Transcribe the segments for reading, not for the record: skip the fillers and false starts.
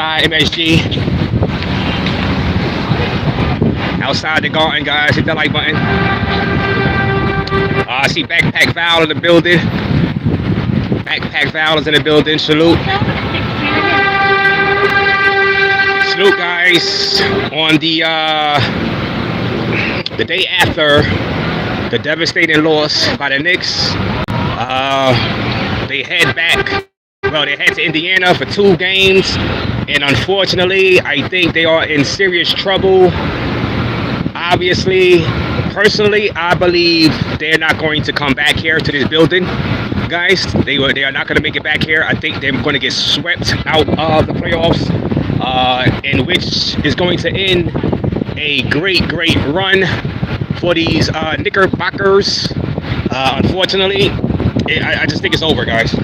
outside MSG. Outside the garden, guys. Hit that like button. I see Backpack Val in the building. Backpack Val is in the building. Salute. Salute, guys. On the day after the devastating loss by the Knicks, they head back. Well, they head to Indiana for 2 games, and unfortunately, I think they are in serious trouble. Obviously, personally, I believe they're not going to come back here to this building, guys. They are not going to make it back here. I think they're going to get swept out of the playoffs, in which is going to end a great run for these Knickerbockers. Unfortunately, I just think it's over, guys.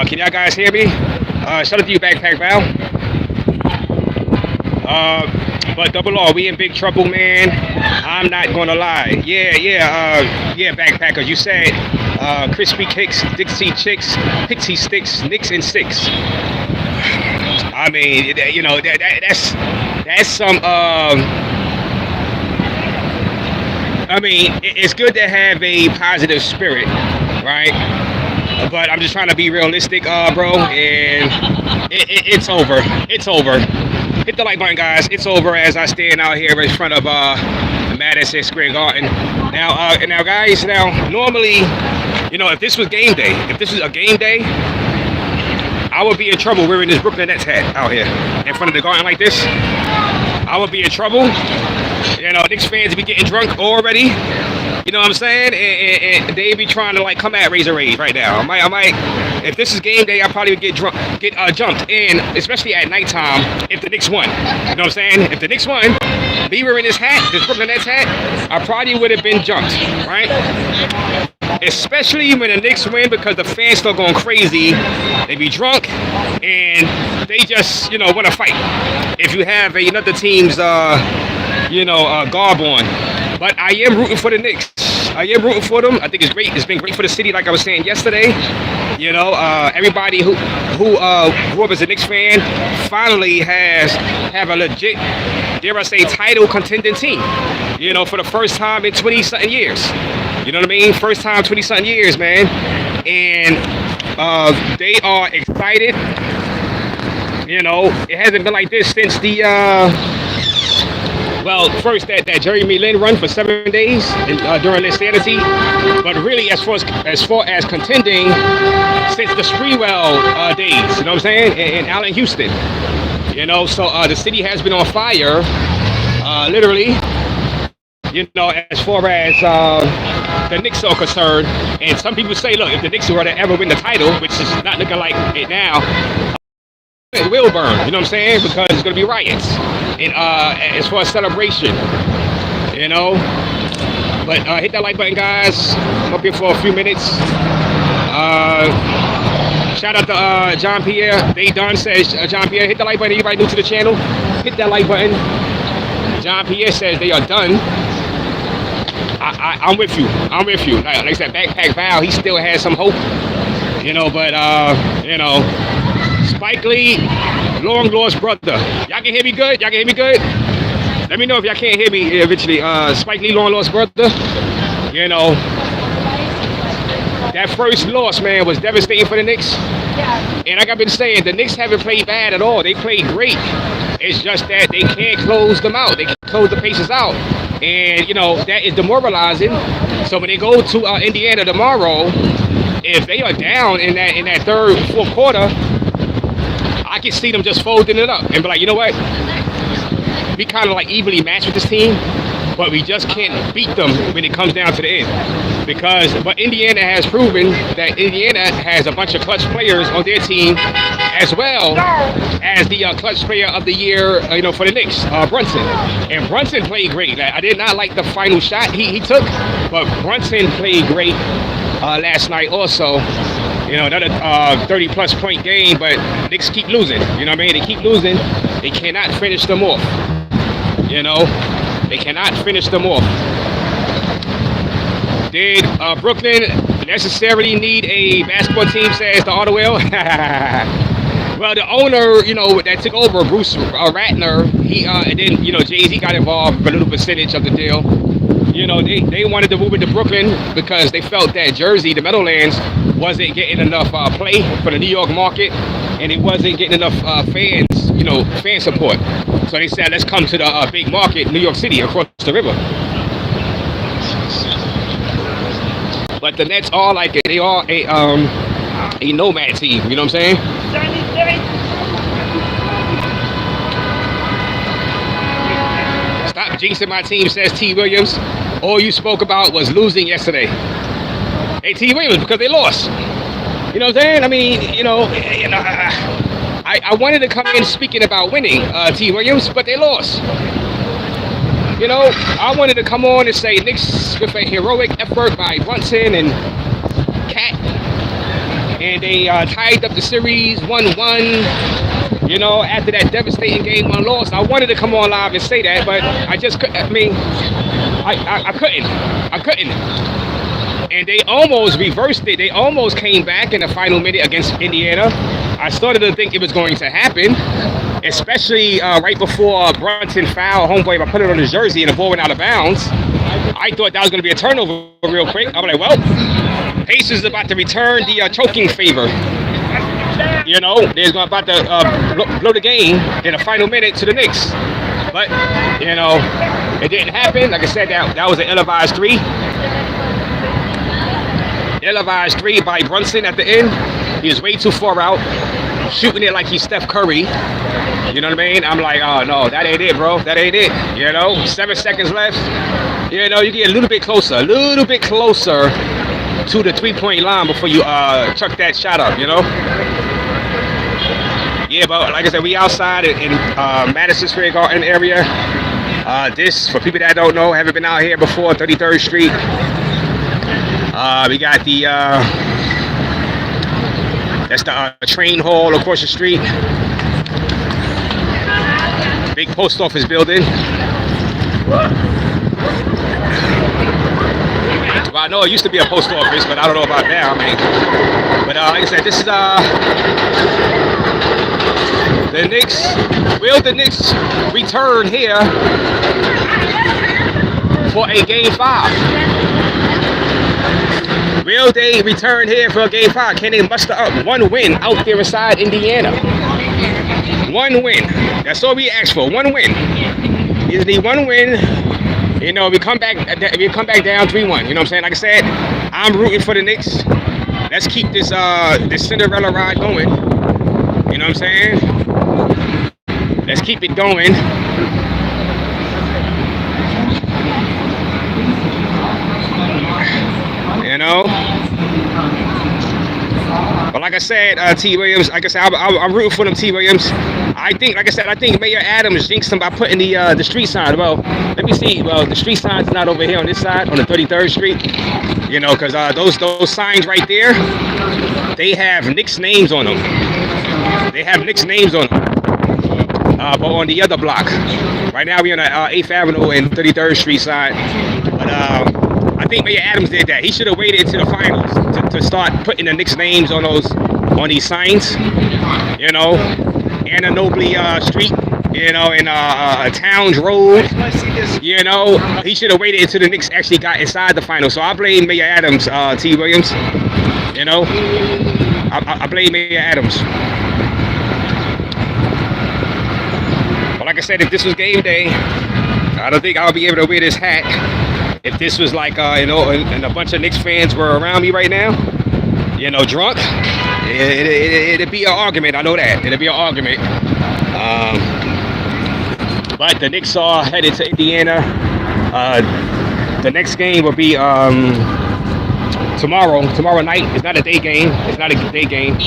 Can y'all guys hear me? Shout out to you, Backpack Val. But Double R, we in big trouble, man. I'm not gonna lie. Yeah, Backpackers. You said crispy kicks, Dixie chicks, pixie sticks, Knicks and 6. I mean, you know, that's some. I mean, it's good to have a positive spirit, right? But I'm just trying to be realistic, bro, and it's over. It's over. Hit the like button, guys. It's over as I stand out here in front of Madison Square Garden. Now, guys, normally, you know, if this was game day, if this was a game day, I would be in trouble wearing this Brooklyn Nets hat out here in front of the garden like this. I would be in trouble. You know, Knicks fans be getting drunk already. You know what I'm saying? And they be trying to like come at Razor Rage right now. I might. If this is game day, I probably would get jumped. And especially at nighttime, if the Knicks won. You know what I'm saying? If the Knicks won, me wearing this hat, this Brooklyn Nets hat, I probably would have been jumped, right? Especially when the Knicks win, because the fans start going crazy. They be drunk and they just, you know, want to fight. If you have another team's, garb on. But I am rooting for the Knicks. I am rooting for them. I think it's great. It's been great for the city, like I was saying yesterday. You know, everybody who grew up as a Knicks fan finally have a legit, dare I say, title contending team. You know, for the first time in 20-something years. You know what I mean? First time 20-something years, man. And they are excited. You know, it hasn't been like this since the first that Jeremy Lin run for 7 days during insanity, but really as far as contending since the Sprewell days, you know what I'm saying, in Allen Houston, you know, so the city has been on fire, literally, you know, as far as the Knicks are concerned. And some people say, look, if the Knicks were to ever win the title, which is not looking like it now, it will burn, you know what I'm saying, because it's going to be riots. And as far as celebration, you know. But hit that like button, guys. I'm up here for a few minutes. Shout out to John Pierre. They done says, John Pierre, hit the like button. Anybody new to the channel, hit that like button. John Pierre says they are done. I'm with you. I'm with you. Like I said, Backpack Val, he still has some hope. You know, but, you know, Spike Lee, long lost brother. Y'all can hear me good? Y'all can hear me good? Let me know if y'all can't hear me eventually. Spike Lee, long lost brother. You know, that first loss, man, was devastating for the Knicks. And like I've been saying, the Knicks haven't played bad at all. They played great. It's just that they can't close them out. They can't close the Pacers out. And, you know, that is demoralizing. So when they go to Indiana tomorrow, if they are down in that third, fourth quarter, I can see them just folding it up and be like, you know what? We kind of like evenly matched with this team, but we just can't beat them when it comes down to the end. But Indiana has proven that Indiana has a bunch of clutch players on their team, as well as the clutch player of the year, you know, for the Knicks, Brunson. And Brunson played great. I did not like the final shot he took, but Brunson played great last night also. You know, another 30-plus point game, but Knicks keep losing. You know what I mean? They keep losing. They cannot finish them off. You know, they cannot finish them off. Did Brooklyn necessarily need a basketball team, says the Otterwell? Well, the owner, that took over, Bruce Ratner, he and then Jay-Z got involved with a little percentage of the deal. They wanted to move it to Brooklyn because they felt that Jersey, the Meadowlands, wasn't getting enough play for the New York market, and it wasn't getting enough fans, fan support. So they said, let's come to the big market, New York City, across the river. But the Nets are like they are a nomad team. You know what I'm saying? Stop jinxing my team, says T. Williams. All you spoke about was losing yesterday. Hey, T. Williams, because they lost. You know what I'm saying? I mean, I wanted to come in speaking about winning, T. Williams, but they lost. I wanted to come on and say Knicks with a heroic effort by Brunson and Cat. And they tied up the series 1-1. After that devastating game 1 loss. I wanted to come on live and say that, but I just couldn't. I mean, I couldn't. And they almost reversed it. They almost came back in the final minute against Indiana. I started to think it was going to happen, especially right before Brunson fouled homeboy by putting it on his jersey and the ball went out of bounds. I thought that was going to be a turnover real quick. I was like, well, Pacers is about to return the choking favor. They're about to blow the game in the final minute to the Knicks. But, it didn't happen. Like I said, that was an ill-advised 3. Ill-advised 3 by Brunson at the end. He was way too far out, shooting it like he's Steph Curry. You know what I mean? I'm like, oh, no, that ain't it, bro. That ain't it. 7 seconds left. You get a little bit closer to the 3-point line before you chuck that shot up, Yeah, but like I said, we outside in Madison Square Garden area. This, for people that don't know, haven't been out here before, 33rd Street. We got the, that's the train hall across the street. Big post office building. Well, I know it used to be a post office, but I don't know about now. But like I said, this is the Knicks. Will the Knicks return here for a Game 5? Will they return here for a Game 5? Can they muster up 1 win out there inside Indiana? 1 win. That's all we ask for. 1 win. Is the 1 win? We come back down 3-1. You know what I'm saying? Like I said, I'm rooting for the Knicks. Let's keep this Cinderella ride going. You know what I'm saying? Let's keep it going. But like I said, T. Williams, like I said, I'm rooting for them, T. Williams. I think Mayor Adams jinxed him by putting the street sign. Well, let me see. Well, the street sign's not over here on this side, on the 33rd Street. Because those signs right there, they have Knicks names on them. They have Knicks names on them. But on the other block. Right now we're on 8th Avenue and 33rd Street side. But I think Mayor Adams did that. He should have waited to the finals to start putting the Knicks names on these signs. Anna Nobley Street, and Towns Road. He should have waited until the Knicks actually got inside the final. So I blame Mayor Adams, T. Williams. I blame Mayor Adams. But like I said, if this was game day, I don't think I'll be able to wear this hat. If this was like, and a bunch of Knicks fans were around me right now, drunk, it'd be an argument. I know that. It'd be an argument. But the Knicks are headed to Indiana. The next game will be tomorrow night. It's not a day game. It's not a day game.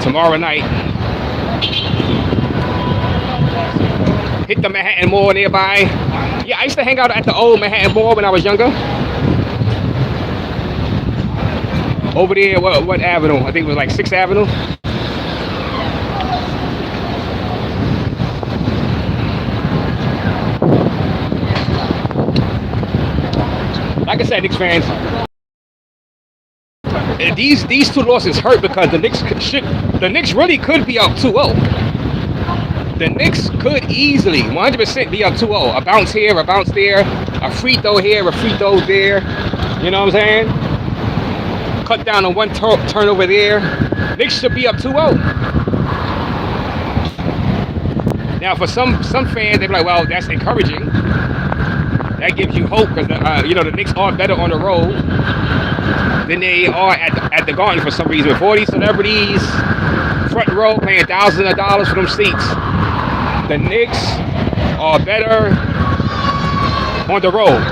Tomorrow night. Hit the Manhattan Mall nearby. Yeah, I used to hang out at the old Manhattan Mall when I was younger. Over there, what avenue? I think it was like 6th Avenue. Like I said, Knicks fans, these two losses hurt because the Knicks really could be up 2-0. The Knicks could easily 100% be up 2-0. A bounce here, a bounce there, a free throw here, a free throw there. You know what I'm saying? Cut down on one turnover there. Knicks should be up 2-0. Now, for some fans, they be like, well, that's encouraging. That gives you hope because the Knicks are better on the road than they are at the Garden for some reason. With all these celebrities, front row paying thousands of dollars for them seats, the Knicks are better on the road.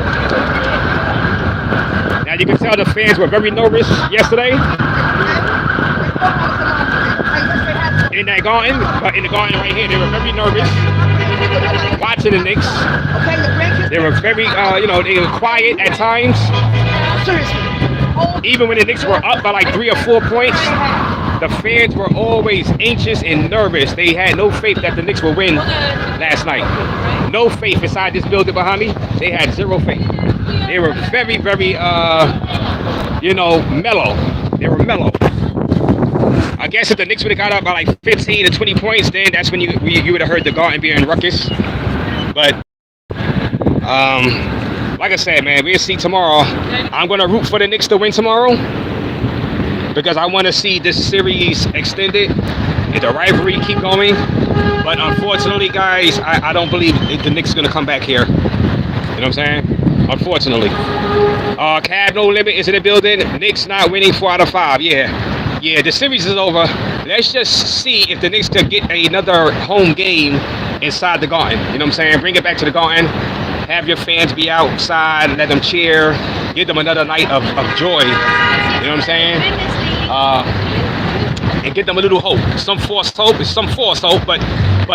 Now you can tell the fans were very nervous yesterday in that Garden, but in the Garden right here, they were very nervous watching the Knicks. They were very, they were quiet at times. Even when the Knicks were up by like 3 or 4 points, the fans were always anxious and nervous. They had no faith that the Knicks would win last night. No faith inside this building behind me. They had zero faith. They were very, very, mellow. They were mellow. I guess if the Knicks would have got up by like 15 to 20 points, then that's when you would have heard the Garden being ruckus. But like I said, man, we'll see tomorrow. I'm going to root for the Knicks to win tomorrow because I want to see this series extended and the rivalry keep going. But unfortunately, guys, I don't believe the Knicks are going to come back here. You know what I'm saying? Unfortunately. Cab No Limit is in the building. Knicks not winning 4 out of 5. Yeah, the series is over. Let's just see if the Knicks could get another home game inside the Garden. You know what I'm saying? Bring it back to the Garden. Have your fans be outside, let them cheer, give them another night of joy. You know what I'm saying? And give them a little hope. Some forced hope, but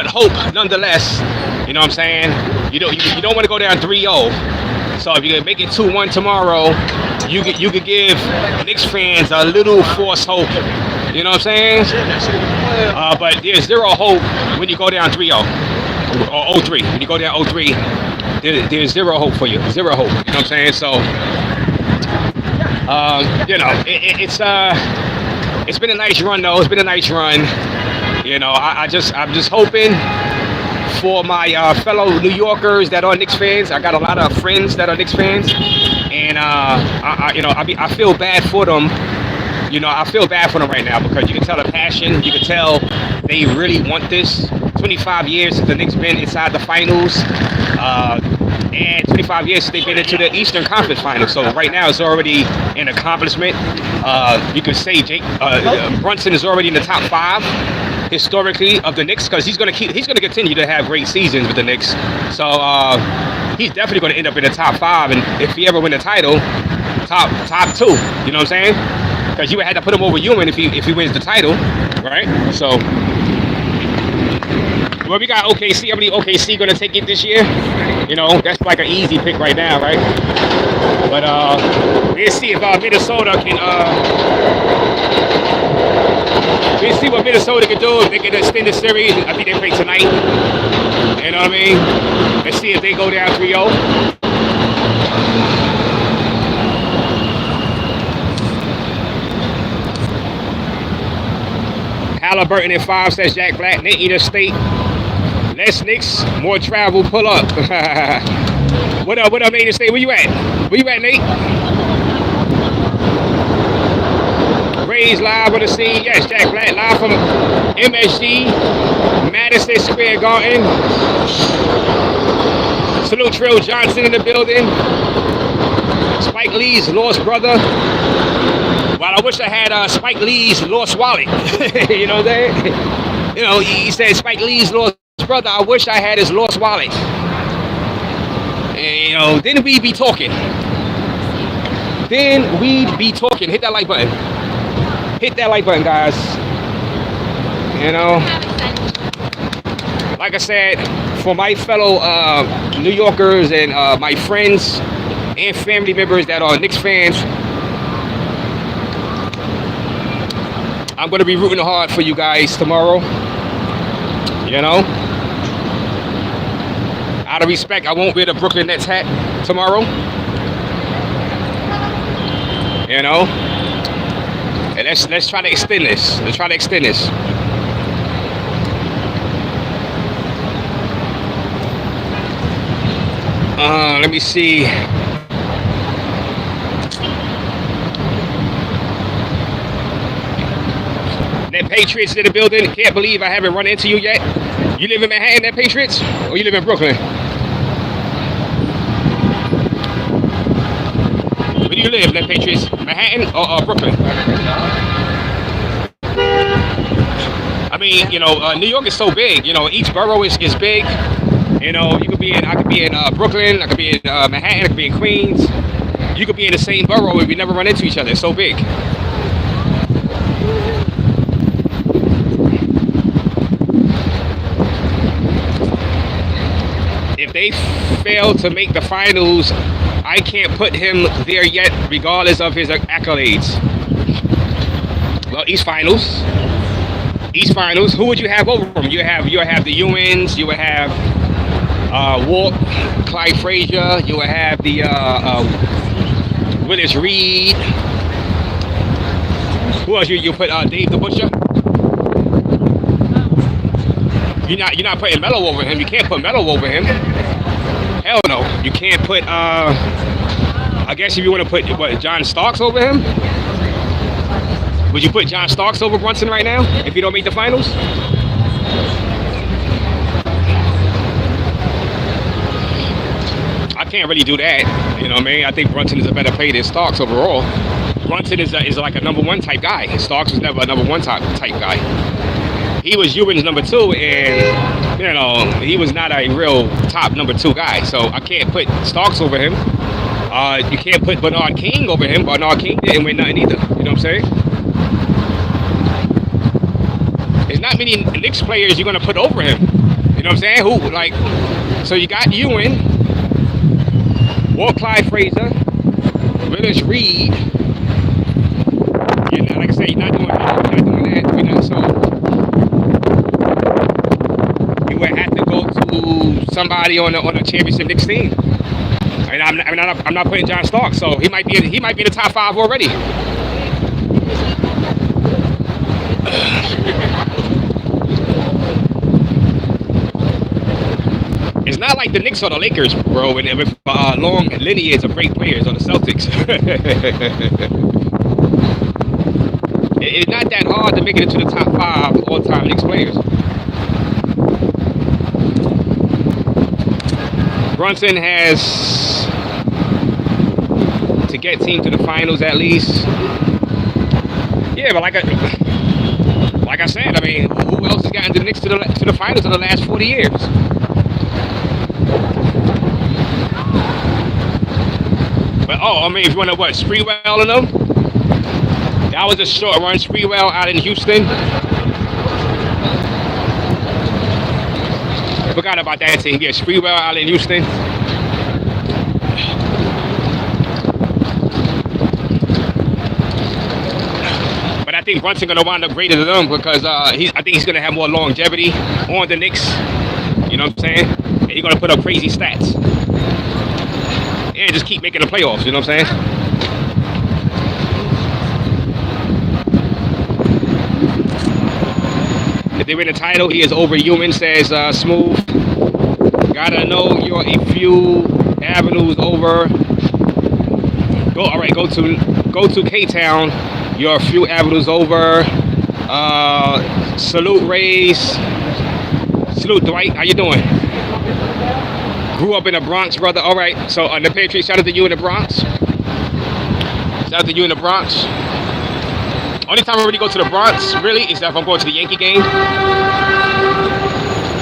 hope nonetheless. You know what I'm saying? You don't want to go down 3-0. So if you can make it 2-1 tomorrow, you could give Knicks fans a little false hope. You know what I'm saying? But there's zero hope when you go down 3-0 or 0-3. When you go down 0-3, there's zero hope for you. Zero hope. You know what I'm saying? So, it's been a nice run though. It's been a nice run. You know, I'm just hoping for my fellow New Yorkers that are Knicks fans. I got a lot of friends that are Knicks fans, and I feel bad for them. You know, I feel bad for them right now because you can tell the passion. You can tell they really want this. 25 years since the Knicks been inside the finals, and 25 years since they've been into the Eastern Conference Finals. So right now it's already an accomplishment. You could say Brunson is already in the top 5 historically of the Knicks because he's going to continue to have great seasons with the Knicks. So he's definitely going to end up in the top 5, and if he ever win the title, top 2. You know what I'm saying? Because you would have to put him over Ewing if he wins the title, right? So. Well, we got OKC. I believe OKC going to take it this year. You know, that's like an easy pick right now, right? But we'll see if Minnesota can. We'll see what Minnesota can do if they can extend the series. I think they play tonight. You know what I mean? Let's see if they go down 3-0. Halliburton at 5, says Jack Black. Nate Eater State. Less Knicks, more travel, pull up. What up, Nate Eater State? Where you at? Where you at, Nate? Rays live on the scene. Yes, Jack Black live from MSG, Madison Square Garden. Salute Trill Johnson in the building. Spike Lee's lost brother. Well, I wish I had Spike Lee's lost wallet. You know what I'm saying? You know, he said Spike Lee's lost brother. I wish I had his lost wallet. And, you know, then we'd be talking. Hit that like button. Hit that like button, guys. You know, like I said, for my fellow New Yorkers and my friends and family members that are Knicks fans, I'm going to be rooting hard for you guys tomorrow. You know, out of respect, I won't wear the Brooklyn Nets hat tomorrow. You know, Let's try to extend this. Let's try to extend this. Let me see. That Patriots in the building. Can't believe I haven't run into you yet. You live in Manhattan, that Patriots? Or you live in Brooklyn? Where do you live, that Patriots? Manhattan or Brooklyn? I mean, you know, New York is so big. You know, each borough is big. You know, I could be in Brooklyn, I could be in Manhattan, I could be in Queens. You could be in the same borough and we never run into each other. It's so big. If they fail to make the finals, I can't put him there yet, regardless of his accolades. Well, East Finals. Who would you have over him? You have the Ewings. You would have Walt, Clyde Frazier. You would have the Willis Reed. Who else you put? Dave the Butcher. You're not putting Melo over him. You can't put Melo over him. Hell no. You can't put. I guess if you want to put John Starks over him. Would you put John Starks over Brunson right now if you don't make the finals? I can't really do that. You know what I mean? I think Brunson is a better player than Starks overall. Brunson is like a number one type guy. Starks was never a number one type guy. He was Ewing's number two, and you know he was not a real top number two guy. So I can't put Starks over him. You can't put Bernard King over him. Bernard King didn't win nothing either. You know what I'm saying? There's not many Knicks players you're gonna put over him. You know what I'm saying? Who like? So you got Ewing, Walt Clyde Frazier, Willis Reed. You're not, like I said, you're not doing that. You know, so you would have to go to somebody on a championship Knicks team. And I'm not putting John Starks, so he might be in the top 5 already. It's not like the Knicks or the Lakers, bro, and with long lineage of great players on the Celtics. It's not that hard to make it into the top 5 all-time Knicks players. Brunson has to get team to the finals at least. Yeah, but like I said, I mean, who else has gotten the Knicks to the finals in the last 40 years? But I mean, if you want to Spreewell and them, that was a short run. Spreewell out in Houston. I forgot about that team. Yeah, Spreewell out in Houston. But I think Brunson gonna wind up greater than them because I think he's gonna have more longevity on the Knicks. You know what I'm saying? And he's gonna put up crazy stats and just keep making the playoffs. You know what I'm saying? If they win the title, he is over Ewing, says Smooth. Gotta know you're a few avenues over. Go to K-Town. You're a few avenues over. Salute Rays. Salute Dwight. How you doing? Grew up in the Bronx, brother. All right. So the Patriots, shout out to you in the Bronx. Shout out to you in the Bronx. Only time I really go to the Bronx, really, is if I'm going to the Yankee game.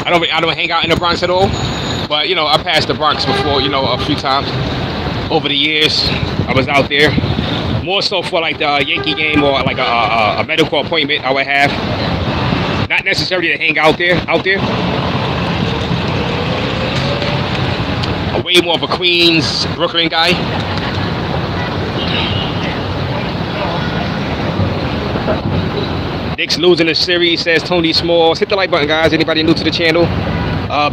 I don't hang out in the Bronx at all. But, you know, I passed the Bronx before, you know, a few times. Over the years, I was out there. More so for, like, the Yankee game or, like, a medical appointment I would have. Not necessarily to hang out there. I'm way more of a Queens, Brooklyn guy. Knicks losing the series, says Tony Smalls. Hit the like button, guys. Anybody new to the channel?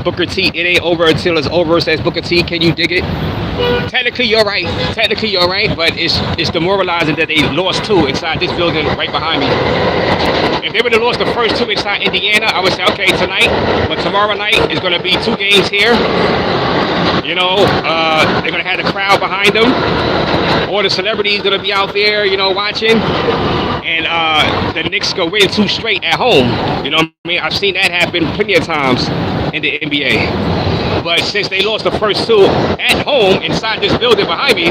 Booker T, it ain't over until it's over, says Booker T. Can you dig it? Technically, you're right. Technically, you're right, but it's demoralizing that they lost 2 inside this building right behind me. If they would have lost the first 2 inside Indiana, I would say, okay, tonight, but tomorrow night is going to be 2 games here. You know, they're going to have the crowd behind them. All the celebrities going to be out there, you know, watching. And the Knicks go win 2 straight at home. You know what I mean? I've seen that happen plenty of times in the NBA. But since they lost the first 2 at home inside this building behind me,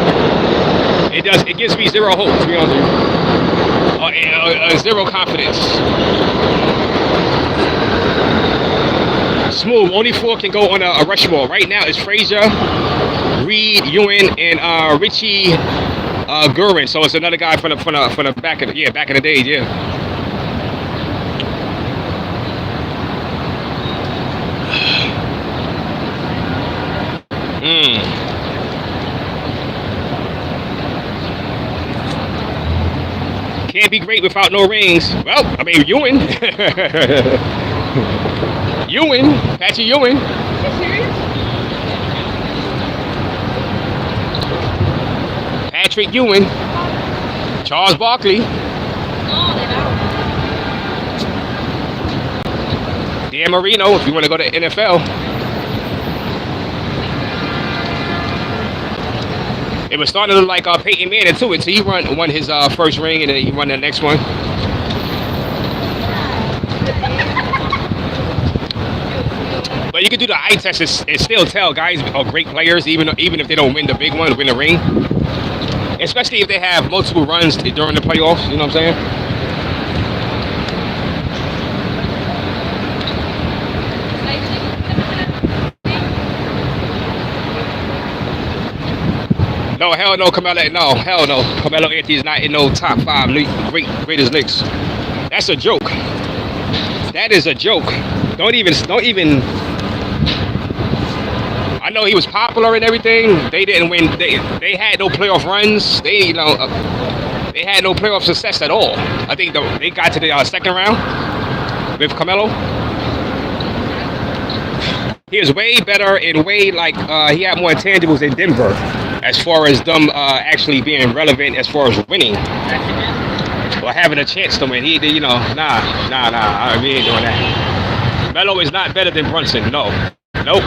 it gives me zero hope, to be honest with you. Zero confidence. Smooth, only 4 can go on a Rushmore. Right now it's Frazier, Reed, Ewing, and Richie Gurin. So it's another guy from the back of back in the days, yeah. Can't be great without no rings. Well, I mean, Ewing. Ewing. Patrick Ewing. Are you serious? Patrick Ewing. Charles Barkley. Oh, they're out. Dan Marino, if you want to go to NFL. It was starting to look like Peyton Manning too, until he won his first ring and then he won the next one. But you can do the eye test and still tell guys are great players, even if they don't win the big one, win the ring. Especially if they have multiple runs during the playoffs, you know what I'm saying? No, hell no, Carmelo. No, hell no. Carmelo Anthony is not in no top 5 greatest Knicks. That's a joke. That is a joke. Don't even. I know he was popular and everything. They didn't win. They had no playoff runs. They had no playoff success at all. I think they got to the second round with Carmelo. He was way better and way he had more intangibles in Denver. As far as them actually being relevant as far as winning or having a chance to win, we ain't doing that. Melo is not better than Brunson. No. Nope.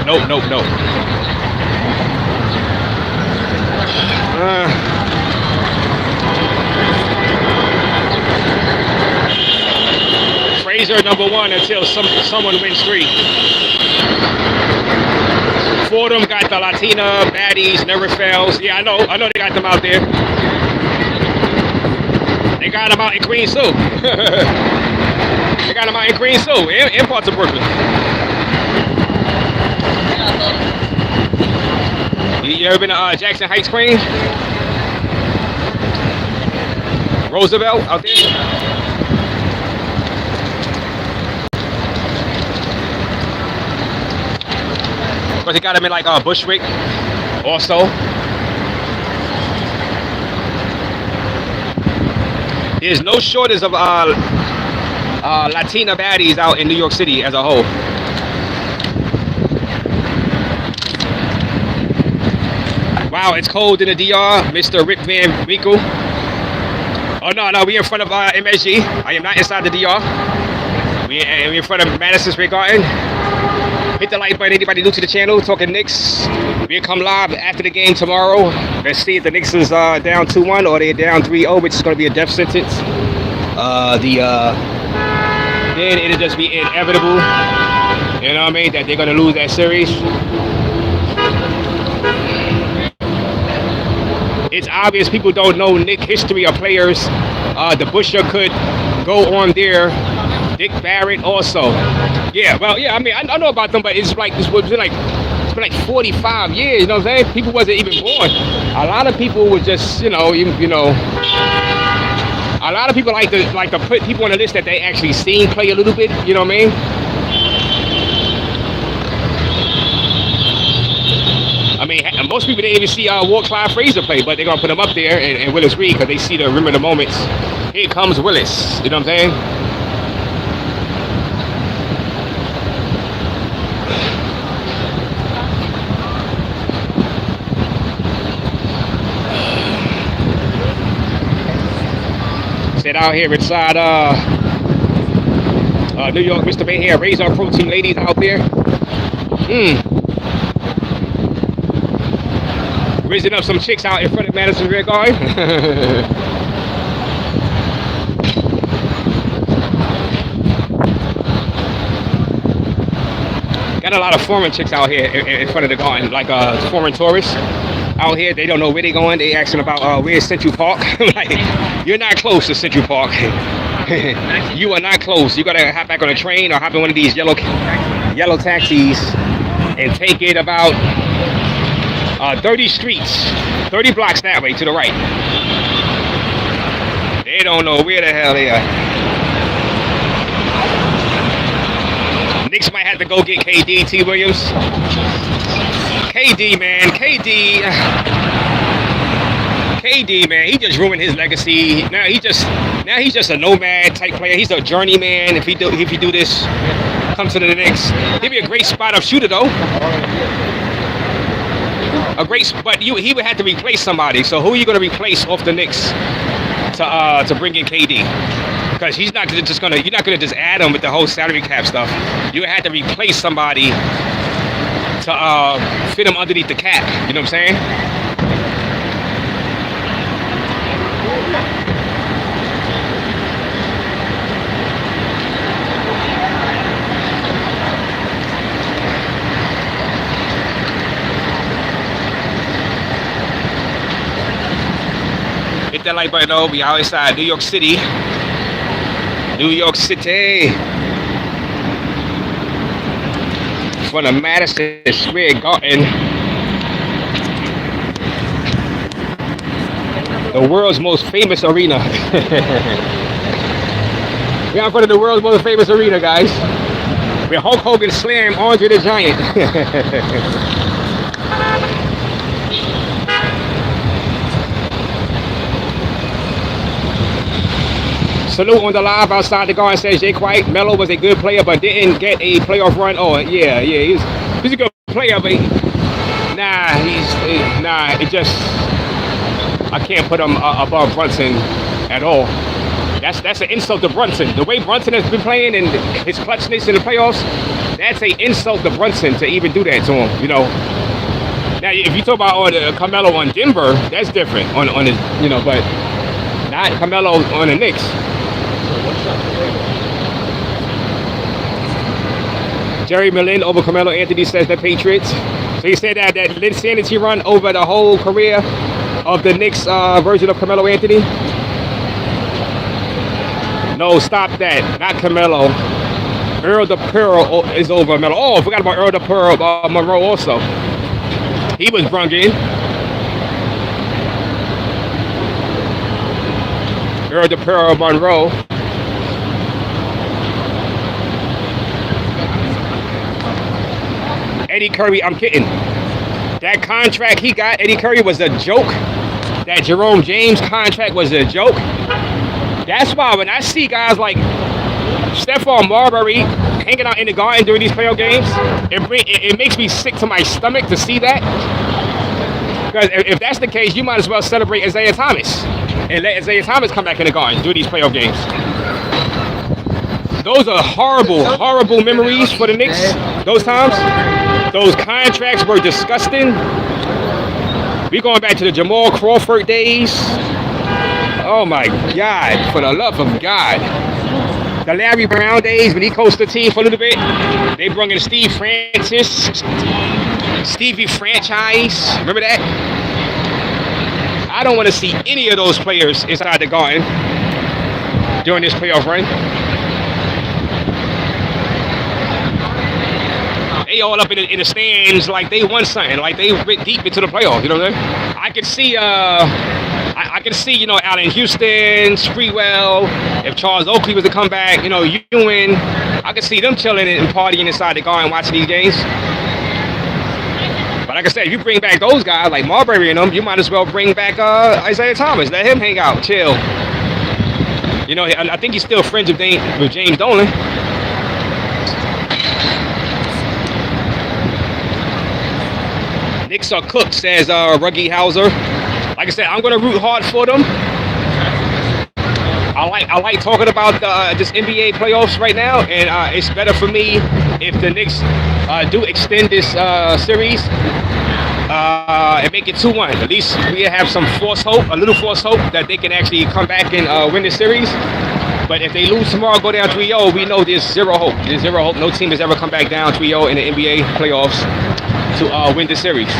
Frazier #1 until someone wins 3. Fordham got the Latina baddies, never fails. Yeah, I know they got them out there. They got them out in Queens too. They got them out in Queens too, in parts of Brooklyn. You ever been to Jackson Heights, Queens? Roosevelt out there? Because he got him in Bushwick also. There's no shortage of Latina baddies out in New York City as a whole. Wow, it's cold in the DR, Mr. Rick Van Winkle. Oh no, we in front of MSG. I am not inside the DR. We in front of Madison Square Garden. Hit the like button, anybody new to the channel, talking Knicks. We'll come live after the game tomorrow. Let's see if the Knicks is down 2-1 or they're down 3-0, which is going to be a death sentence. Then it'll just be inevitable, you know what I mean, that they're going to lose that series. It's obvious people don't know Knicks history of players. The Busher could go on there. Dick Barrett also. Yeah, well, yeah, I mean, I know about them, but it's been like 45 years, you know what I'm saying? People wasn't even born. A lot of people were just, you know, a lot of people like to put people on the list that they actually seen play a little bit, you know what I mean? I mean, most people didn't even see Clyde Frazier play, but they're going to put him up there and Willis Reed because they see the remember the moments. Here comes Willis, you know what I'm saying? out here inside New York, Mr. Bay here. Raise our protein ladies out there. Raising up some chicks out in front of Madison Rear Guard. Got a lot of foreign chicks out here in front of the garden, like foreign tourists out here. They don't know where they're going. They asking about where's Central Park. Like, you're not close to Central Park. You are not close. You gotta hop back on a train or hop in one of these yellow taxis and take it about 30 streets, 30 blocks that way to the right. They don't know where the hell they are. Knicks might have to go get KD, T. Williams. KD, man, KD, man, he just ruined his legacy. Now he's just a nomad type player. He's a journeyman. If he do this, come to the Knicks. He'd be a great spot-up shooter though. But he would have to replace somebody. So who are you going to replace off the Knicks to bring in KD? Because you're not gonna just add him with the whole salary cap stuff. You would have to replace somebody to fit him underneath the cap. You know what I'm saying? Hit that like button though. We outside New York City. New York City. For the Madison Square Garden. The world's most famous arena. We're in front of the world's most famous arena, guys. Where Hulk Hogan slammed Andre the Giant. Salute on the live outside the garden, says Jay White. Melo was a good player, but didn't get a playoff run. Oh, yeah, he's a good player, but I can't put him above Brunson at all. That's an insult to Brunson. The way Brunson has been playing and his clutchness in the playoffs, that's an insult to Brunson to even do that to him, you know. Now, if you talk about Carmelo on Denver, that's different on his, you know, but not Carmelo on the Knicks. Jerry Millen over Carmelo Anthony, says the Patriots. So he said that insanity run over the whole career of the Knicks version of Carmelo Anthony. No, stop that. Not Carmelo. Earl the Pearl is over Melo. Oh, I forgot about Earl the Pearl Monroe also. He was brung in. Earl the Pearl Monroe. Eddie Curry, I'm kidding. That contract he got, Eddie Curry, was a joke. That Jerome James contract was a joke. That's why when I see guys like Stephon Marbury hanging out in the garden during these playoff games, it makes me sick to my stomach to see that. Because if that's the case, you might as well celebrate Isaiah Thomas and let Isaiah Thomas come back in the garden during these playoff games. Those are horrible, horrible memories for the Knicks. Those times, those contracts were disgusting. We're going back to the Jamal Crawford days. Oh my God, for the love of God. The Larry Brown days when he coached the team for a little bit. They brought in Steve Francis, Stevie Franchise. Remember that? I don't want to see any of those players inside the garden during this playoff run. They all up in the stands like they won something, like they went deep into the playoffs. You know what I mean? I can see, I can see, you know, Allen Houston, Sprewell. If Charles Oakley was to come back, you know, Ewing, I can see them chilling and partying inside the garden watching these games. But like I said, if you bring back those guys like Marbury and them, you might as well bring back Isaiah Thomas. Let him hang out, chill. You know, I think he's still friends with James Dolan. Knicks are cooked, says Ruggie Hauser. Like I said, I'm going to root hard for them. I like talking about this NBA playoffs right now, and it's better for me if the Knicks do extend this series and make it 2-1. At least we have some a little false hope that they can actually come back and win the series. But if they lose tomorrow, go down 3-0, we know there's zero hope. There's zero hope. No team has ever come back down 3-0 in the NBA playoffs to win the series.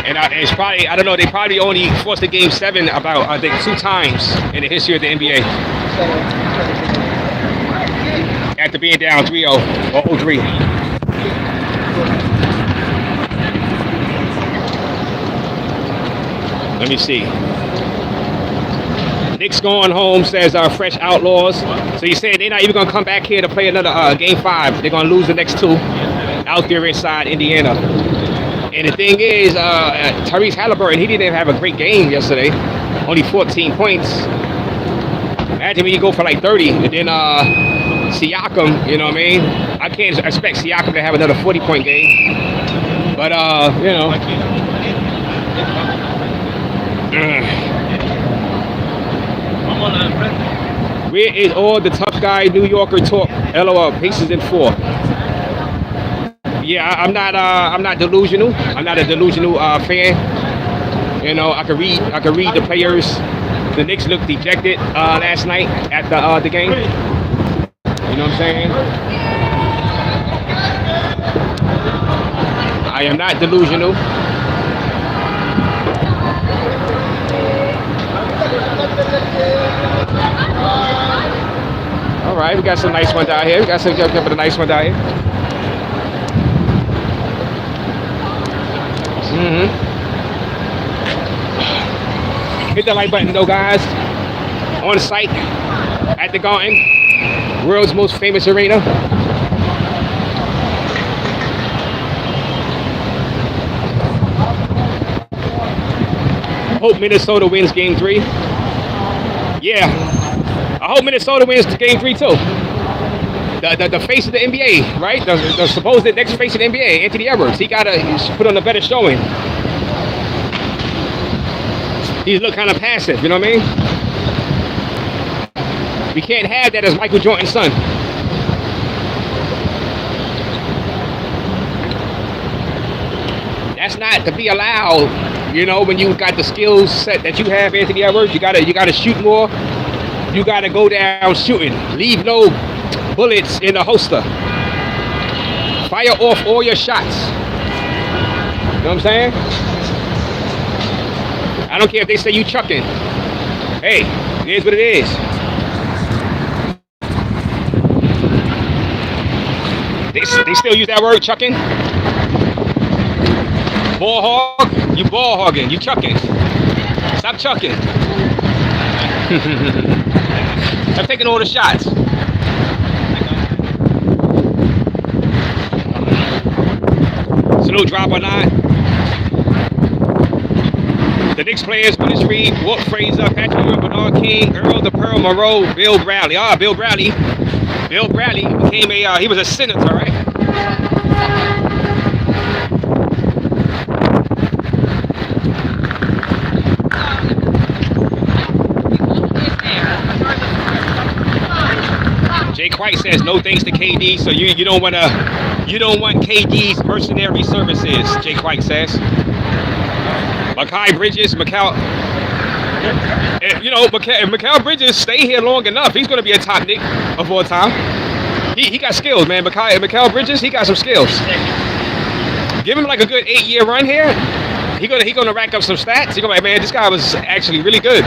And it's probably, I don't know, they probably only forced a game 7 about, I think, 2 times in the history of the NBA. After being down 3-0 or 0-3. Let me see. Knicks going home, says our fresh Outlaws. So you saying they're not even going to come back here to play another game 5. They're going to lose the next 2 out there inside Indiana. And the thing is, Tyrese Halliburton, he didn't even have a great game yesterday. Only 14 points. Imagine when you go for like 30. And then Siakam, you know what I mean? I can't expect Siakam to have another 40-point game. But, you know. Where is all the tough guy New Yorker talk? LOL, Pacers in 4. Yeah, I'm not delusional. I'm not a delusional fan. You know, I could read the players. The Knicks looked dejected last night at the game. You know what I'm saying? I am not delusional. All right, we got some nice ones out here. We got some couple of nice ones out here. Hit that like button though, guys. On site at the Garden, world's most famous arena. Hope Minnesota wins game 3. Yeah, I hope Minnesota wins game 3 too. The face of the NBA, right? The supposed next face of the NBA, Anthony Edwards. He gotta put on a better showing. He look kind of passive, you know what I mean? We can't have that as Michael Jordan's son. That's not to be allowed. You know, when you got the skills set that you have, Anthony Edwards, you gotta shoot more. You gotta go down shooting. Leave no bullets in the holster. Fire off all your shots. You know what I'm saying? I don't care if they say you chucking. Hey, it is what it is. They still use that word, chucking? Ball hog? You ball hogging. You chucking. Stop chucking. I'm taking all the shots. Salute, drop or not. The Knicks players, Willis Reed, Walt Frazier, Patrick Ewing, Bernard King, Earl the Pearl Monroe, Bill Bradley. Bill Bradley. Bill Bradley became he was a senator, right? Jake White says no thanks to KD, so you don't want KD's mercenary services. Jake White says. Mikal Bridges, Mikal Bridges stay here long enough. He's going to be a top Knick of all time. He got skills, man. Mikal Bridges, he got some skills. Give him like a good 8-year run here. He gonna rack up some stats. He's gonna be like, man, this guy was actually really good.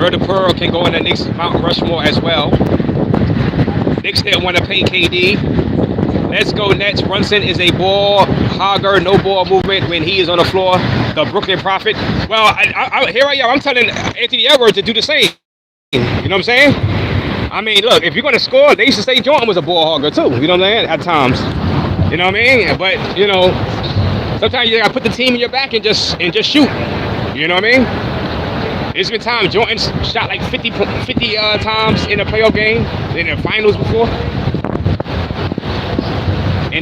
The Pearl can go in the Knicks Mount Rushmore as well. Knicks didn't want to pay KD. Let's go Nets. Brunson is a ball hogger, no ball movement when he is on the floor. The Brooklyn Prophet. Well, here I am. I'm telling Anthony Edwards to do the same. You know what I'm saying? I mean, look, if you're going to score, they used to say Jordan was a ball hogger too. You know what I'm saying? At times. You know what I mean? But, you know, sometimes you got to put the team in your back and just shoot. You know what I mean? There's been times Jordan shot like 50 times in a playoff game, in the finals before.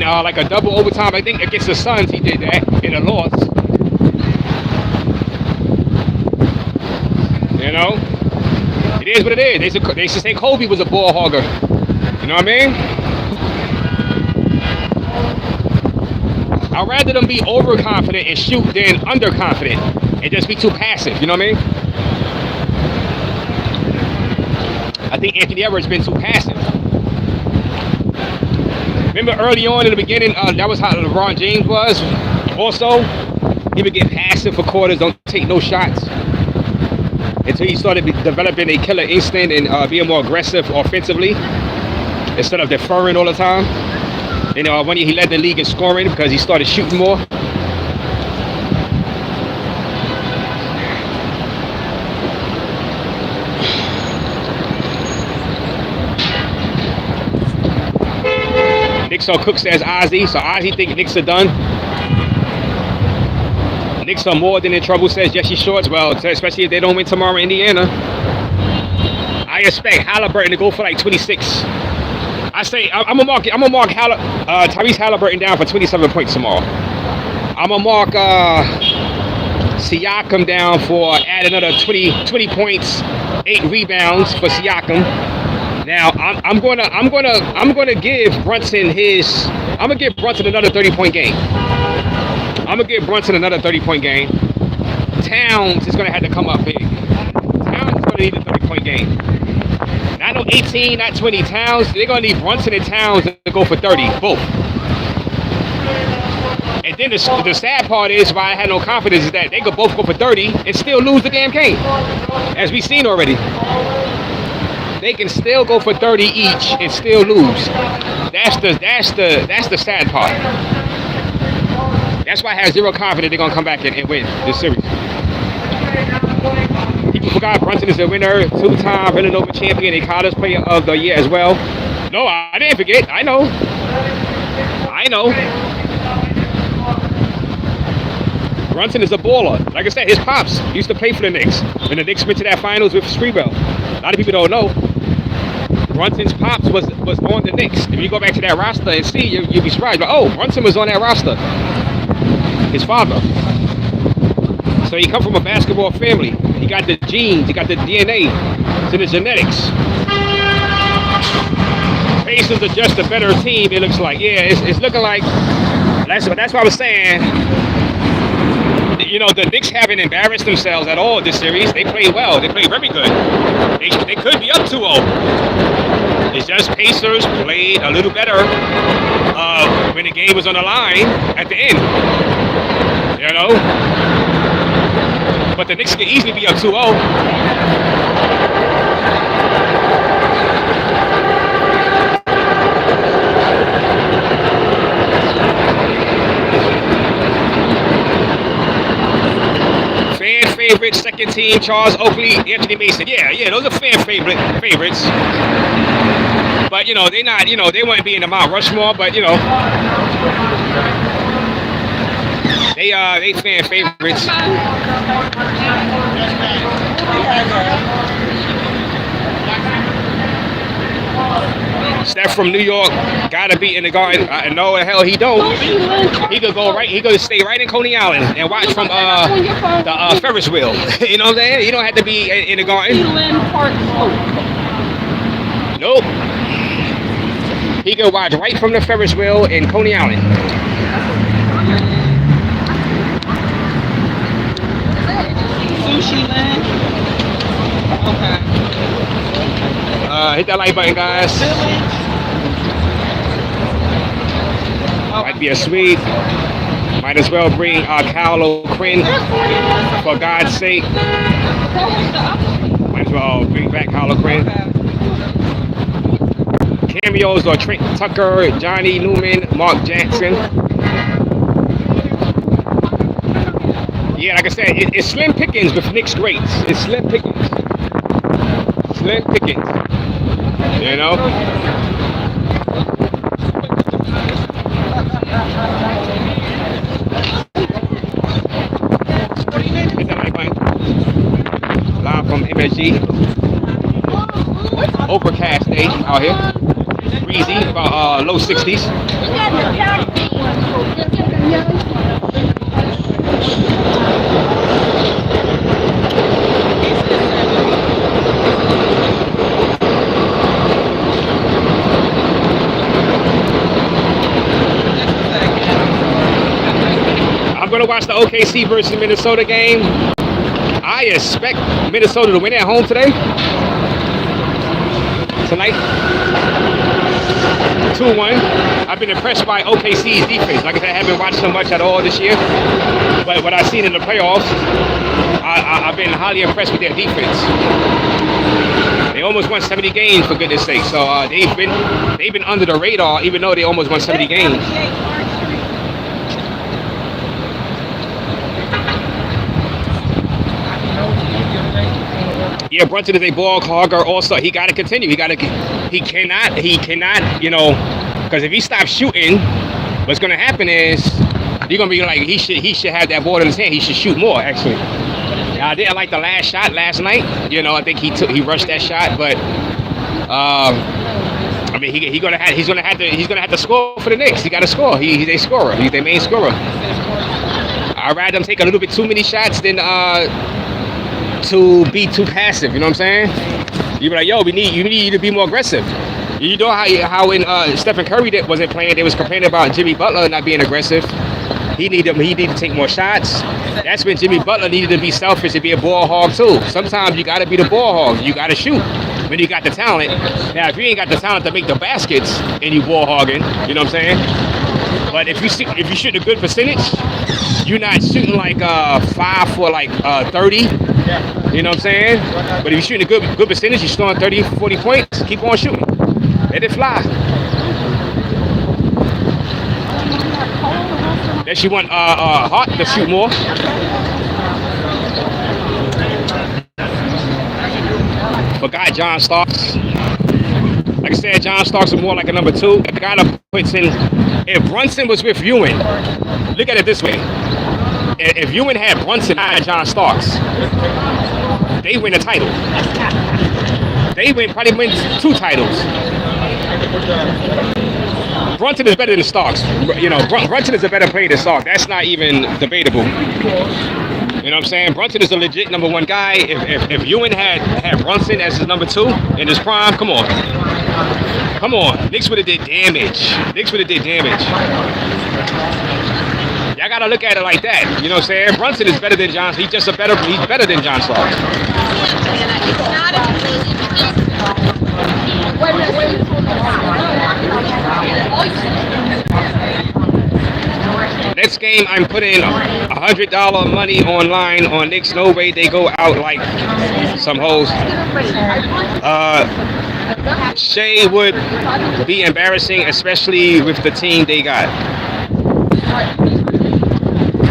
in like a double overtime. I think against the Suns he did that in a loss. You know, it is what it is. They used to say Kobe was a ball hogger. You know what I mean? I'd rather them be overconfident and shoot than underconfident and just be too passive. You know what I mean? I think Anthony Edwards been too passive. Remember early on in the beginning, that was how LeBron James was. Also, he would get passive for quarters, don't take no shots. Until he started developing a killer instinct and being more aggressive offensively instead of deferring all the time. You know, one year he led the league in scoring because he started shooting more. Knicks on Cook says Ozzy, so Ozzy think Knicks are done. Knicks are more than in trouble, says Jesse Shorts. Well, especially if they don't win tomorrow in Indiana. I expect Halliburton to go for like 26. I say I'm gonna mark Tyrese Halliburton down for 27 points tomorrow. I'm gonna mark Siakam down for add another 20 points, 8 rebounds for Siakam. Now I'm gonna give Brunson another 30-point game. I'm gonna give Brunson another 30-point game. Towns is gonna have to come up big. Towns is gonna need a 30-point game. Not no 18, not 20. Towns, they're gonna need Brunson and Towns to go for 30, both. And then the sad part is why I had no confidence is that they could both go for 30 and still lose the damn game, as we've seen already. They can still go for 30 each and still lose. That's the sad part. That's why I have zero confidence they're gonna come back and win this series. People forgot Brunson is a winner, 2-time Villanova champion, and college player of the year as well. No, I didn't forget. I know. Brunson is a baller. Like I said, his pops used to play for the Knicks. When the Knicks went to that finals with Spreewell. A lot of people don't know. Brunson's pops was on the Knicks. If you go back to that roster and see, you'll be surprised. But oh, Brunson was on that roster. His father. So he come from a basketball family. He got the genes, he got the DNA, it's in the genetics. Pacers are just a better team, it looks like. Yeah, it's looking like, that's what I was saying. You know, the Knicks haven't embarrassed themselves at all this series. They played well, they played very good. They could be up 2-0. It's just Pacers played a little better when the game was on the line at the end. You know? But the Knicks can easily be up 2-0. Fan favorite, second team, Charles Oakley, Anthony Mason. Yeah, those are fan favorites. But you know, they wouldn't be in the Mount Rushmore, but you know. They fan favorites. Steph from New York gotta be in the Garden. No, the hell he don't. He could go right. He could stay right in Coney Island and watch from the Ferris wheel. You know what I'm saying? He don't have to be in the Garden. Nope. He could watch right from the Ferris wheel in Coney Island. Sushi land. Okay. Hit that like button, guys. Might be a sweet. Might as well bring Carlo Quinn, for God's sake. Might as well bring back Carlo Quinn. Cameos are Trent Tucker, Johnny Newman, Mark Jackson. Yeah, like I said, it's slim pickings with Knicks greats. It's slim pickings. Slim pickings. You know? Hit that like button. Live from MSG. Overcast day out here. breezy, about low 60s. I'm gonna watch the OKC versus Minnesota game. I expect Minnesota to win at home tonight. 2-1. I've been impressed by OKC's defense. Like I said, I haven't watched them much at all this year. But what I've seen in the playoffs, I've been highly impressed with their defense. They almost won 70 games, for goodness sake. So they've been under the radar, even though they almost won 70 games. Yeah, Brunson is a ball hogger. Also, he got to continue. He cannot. You know, because if he stops shooting, what's going to happen is you're going to be like he should have that ball in his hand. He should shoot more. Actually, I didn't like the last shot last night. You know, I think he rushed that shot, but I mean he's gonna have to score for the Knicks. He got to score. He's a scorer. He's their main scorer. I'd rather them take a little bit too many shots than to be too passive, you know what I'm saying? You be like, yo, you need you to be more aggressive. You know how when Stephen Curry wasn't playing, they was complaining about Jimmy Butler not being aggressive. He needed to take more shots. That's when Jimmy Butler needed to be selfish and be a ball hog too. Sometimes you got to be the ball hog. You got to shoot when you got the talent. Now, if you ain't got the talent to make the baskets and you ball hogging, you know what I'm saying? But if you shoot a good percentage, you're not shooting like 5 for like 30. You know what I'm saying? But if you're shooting a good percentage, you're scoring 30, 40 points, keep on shooting. Let it fly. Then she want Hart to shoot more. Forgot John Starks. Like I said, John Starks is more like a number 2. The guy that puts in. If Brunson was with Ewing, look at it this way. If Ewing had Brunson and John Starks, they win a title. They probably win 2 titles. Brunson is better than Starks. You know, Brunson is a better player than Starks. That's not even debatable. You know what I'm saying? Brunson is a legit number 1 guy. If Ewing had Brunson as his number 2 in his prime, come on. Come on. Knicks would have did damage. Y'all gotta look at it like that. You know what I'm saying? Brunson is better than John. He's better than John Starks. Next game, I'm putting $100 money online on Knicks. No way they go out like some hoes. Shea would be embarrassing, especially with the team they got.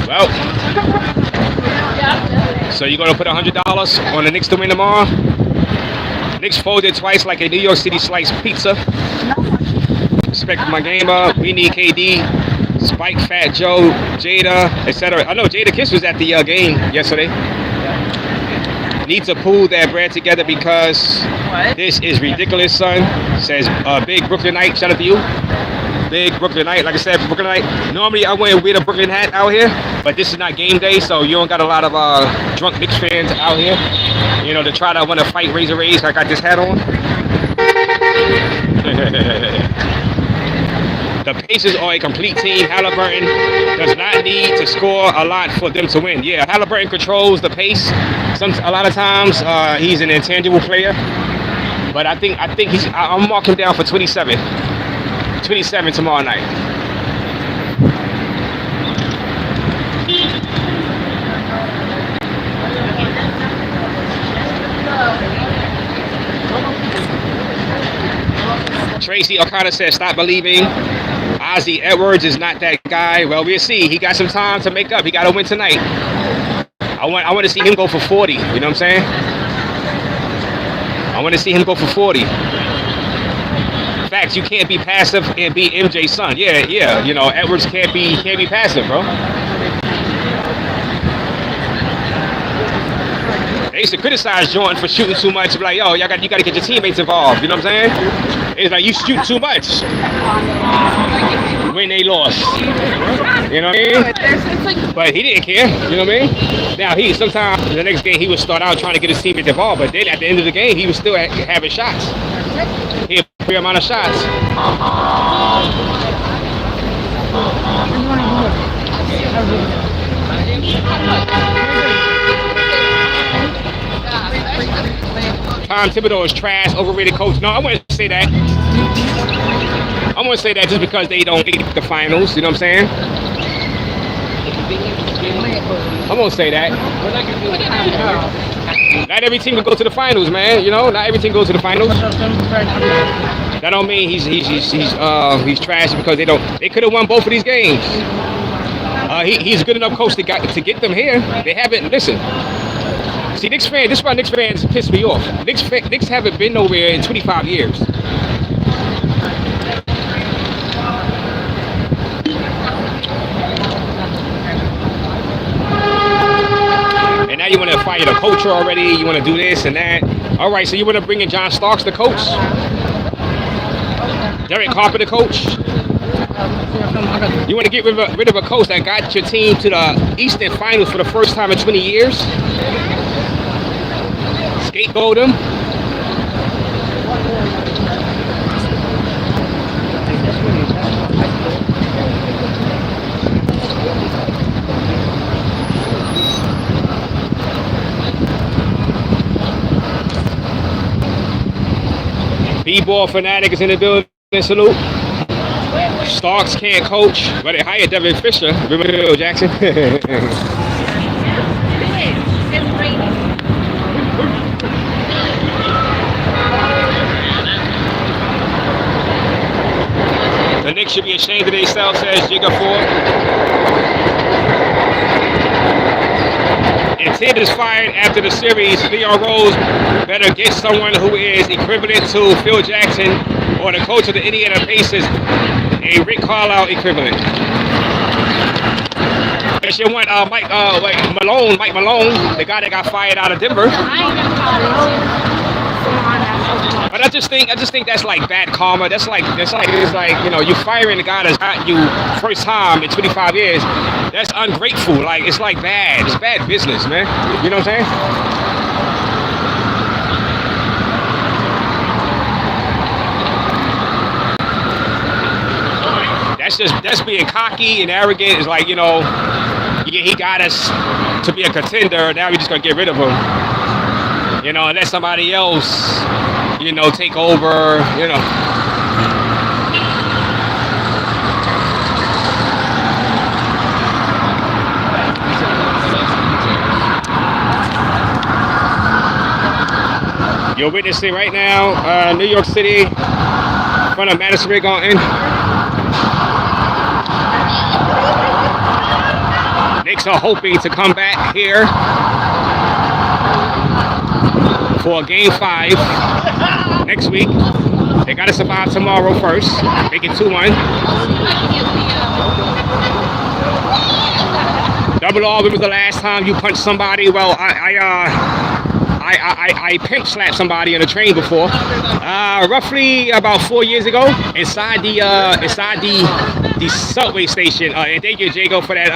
Well, so you're gonna put $100 on the Knicks to win tomorrow? Knicks folded twice like a New York City sliced pizza. Respect my gamer. We need KD, Spike, Fat Joe, Jada, etc. I know Jada Kiss was at the game yesterday. Need to pool that bread together because this is ridiculous, son. Says Big Brooklynite. Shout out to you. Big Brooklynite. Like I said, Brooklynite. Normally I wouldn't wear the Brooklyn hat out here, but this is not game day, so you don't got a lot of drunk Knicks fans out here. You know, to try to want to fight Razor Rays like I just had on. The Pacers are a complete team. Halliburton does not need to score a lot for them to win. Yeah, Halliburton controls the pace. A lot of times he's an intangible player, but I think I'm marking him down for 27 tomorrow night. Tracy O'Connor says, stop believing. Ozzy Edwards is not that guy. Well, we'll see. He got some time to make up. He got to win tonight. I want to see him go for 40. You know what I'm saying? I want to see him go for 40. Facts, you can't be passive and be MJ's son. Yeah. You know, Edwards can't be passive, bro. They used to criticize Jordan for shooting too much. Like, yo, you got to get your teammates involved. You know what I'm saying? It's like you shoot too much when they lost. You know what I mean? But he didn't care. You know what I mean? Now sometimes the next game he would start out trying to get his teammates involved, but then at the end of the game he was still having shots. He had a fair amount of shots. Tom Thibodeau is trash, overrated coach. No, I wouldn't say that. I wouldn't say that just because they don't make the finals. You know what I'm saying? I won't say that. Not every team will go to the finals, man. You know, not every team goes to the finals. That don't mean he's trash because they don't. They could have won both of these games. He's a good enough coach to get them here. They haven't. Listen. See, Knicks fans, this is why Knicks fans piss me off. Knicks haven't been nowhere in 25 years. And now you want to fire the coach already. You want to do this and that. All right, so you want to bring in John Starks, the coach? Derek Harper, the coach? You want to get rid of a coach that got your team to the Eastern Finals for the first time in 20 years? Scapegoat him? B-ball fanatic is in the building. Salute. Starks can't coach, but they hired Devin Fisher. Remember Phil Jackson? The Knicks should be ashamed of themselves, says Jigga Ford. If Tibbs is fired after the series, Leon Rose better get someone who is equivalent to Phil Jackson or the coach of the Indiana Pacers, a Rick Carlisle equivalent. They should want Mike Malone, the guy that got fired out of Denver. But I just think that's like bad karma. It's like you know, you firing the guy that's got you first time in 25 years. That's ungrateful. Like it's like bad. It's bad business, man. You know what I'm saying? That's being cocky and arrogant. It's like, you know, he got us to be a contender. Now we're just gonna get rid of him. You know, and let somebody else, you know, take over. You know. You're witnessing right now, New York City, in front of Madison Square Garden. Knicks are hoping to come back here for Game 5 next week. They got to survive tomorrow first. Make it 2-1. Double R, when was the last time you punched somebody? Well, I pimp slapped somebody on a train before. Roughly about 4 years ago, inside the subway station. And thank you, Jago, for that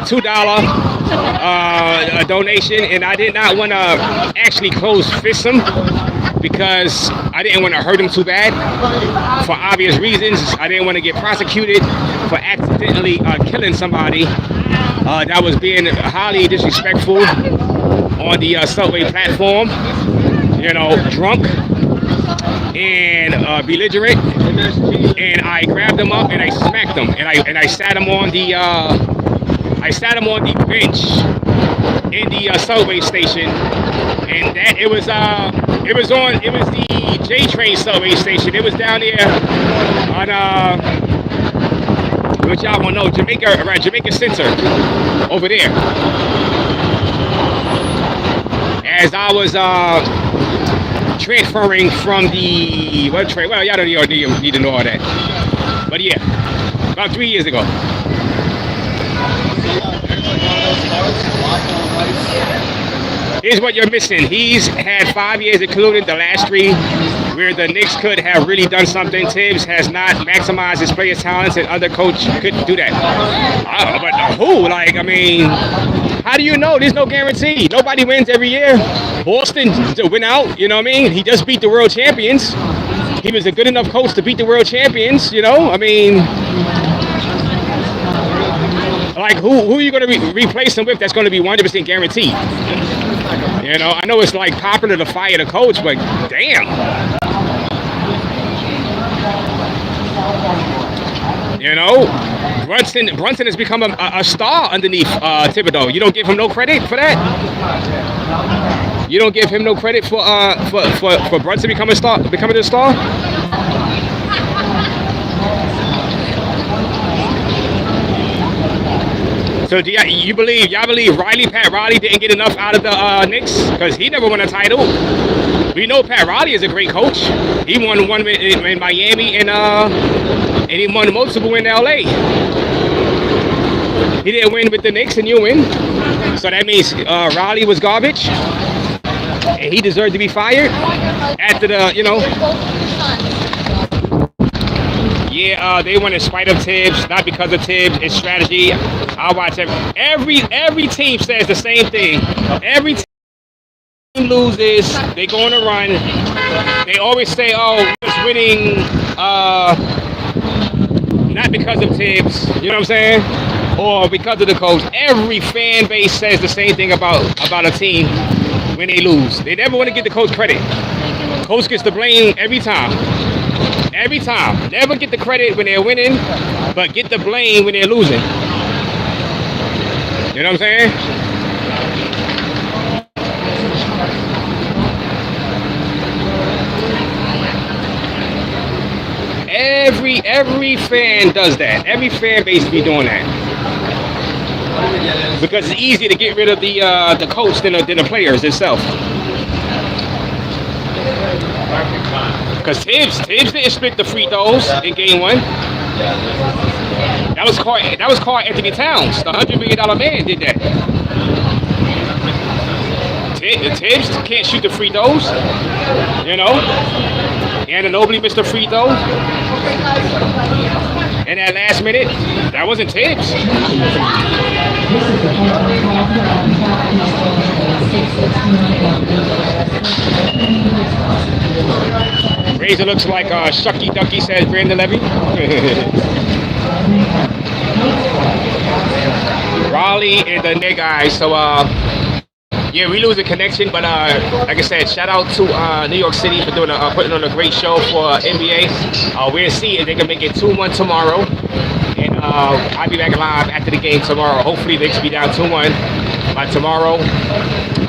$2 donation. And I did not want to actually close fist him because I didn't want to hurt him too bad for obvious reasons. I didn't want to get prosecuted for accidentally killing somebody that was being highly disrespectful on the subway platform, you know, drunk and belligerent, and I grabbed him up and I smacked him, and I sat him on the bench in the subway station, and that it was the J Train subway station. It was down there on which y'all won't know, Jamaica, around Jamaica Center, over there. As I was transferring from the train, well, y'all don't need to know all that. But yeah, about 3 years ago. Here's what you're missing. He's had 5 years, including the last 3 where the Knicks could have really done something. Tibbs has not maximized his players' talents, and other coach couldn't do that. But who? Like, I mean, how do you know? There's no guarantee. Nobody wins every year. Boston went out, you know what I mean? He just beat the world champions. He was a good enough coach to beat the world champions, you know? I mean, like, who are you going to replace him with that's going to be 100% guaranteed? You know, I know it's like popular to fire the coach, but damn. You know, Brunson has become a star underneath Thibodeau. You don't give him no credit for that. You don't give him no credit for Brunson becoming a star. So do y'all believe Pat Riley didn't get enough out of the Knicks because he never won a title? We know Pat Riley is a great coach. He won one in Miami and he won multiple in LA. He didn't win with the Knicks, and you win. So that means Riley was garbage, and he deserved to be fired after the, you know. Yeah, they won in spite of Tibbs, not because of Tibbs. It's strategy. I watch every team says the same thing. Every team loses, they go on a run. They always say, "Oh, we're just winning, not because of Tibbs." You know what I'm saying? Or because of the coach. Every fan base says the same thing about a team when they lose. They never want to give the coach credit. Coach gets the blame every time. Every time. Never get the credit when they're winning, but get the blame when they're losing. You know what I'm saying? Every fan does that. Every fan base be doing that. Because it's easier to get rid of the coach than the players itself. Because Tibbs didn't split the free throws in game 1. That was called Anthony Towns. The $100 million man did that. Tibbs can't shoot the free throws. You know? And nobody missed the free throw. In that last minute, that wasn't Tibbs. Razor looks like Shucky Ducky, says Brandon Levy. Raleigh and the Nick guys. So yeah, we lose a connection, but like I said, shout out to New York City for doing putting on a great show for NBA. We'll see if they can make it 2-1 tomorrow, and I'll be back live after the game tomorrow. Hopefully, they should be down 2-1 by tomorrow.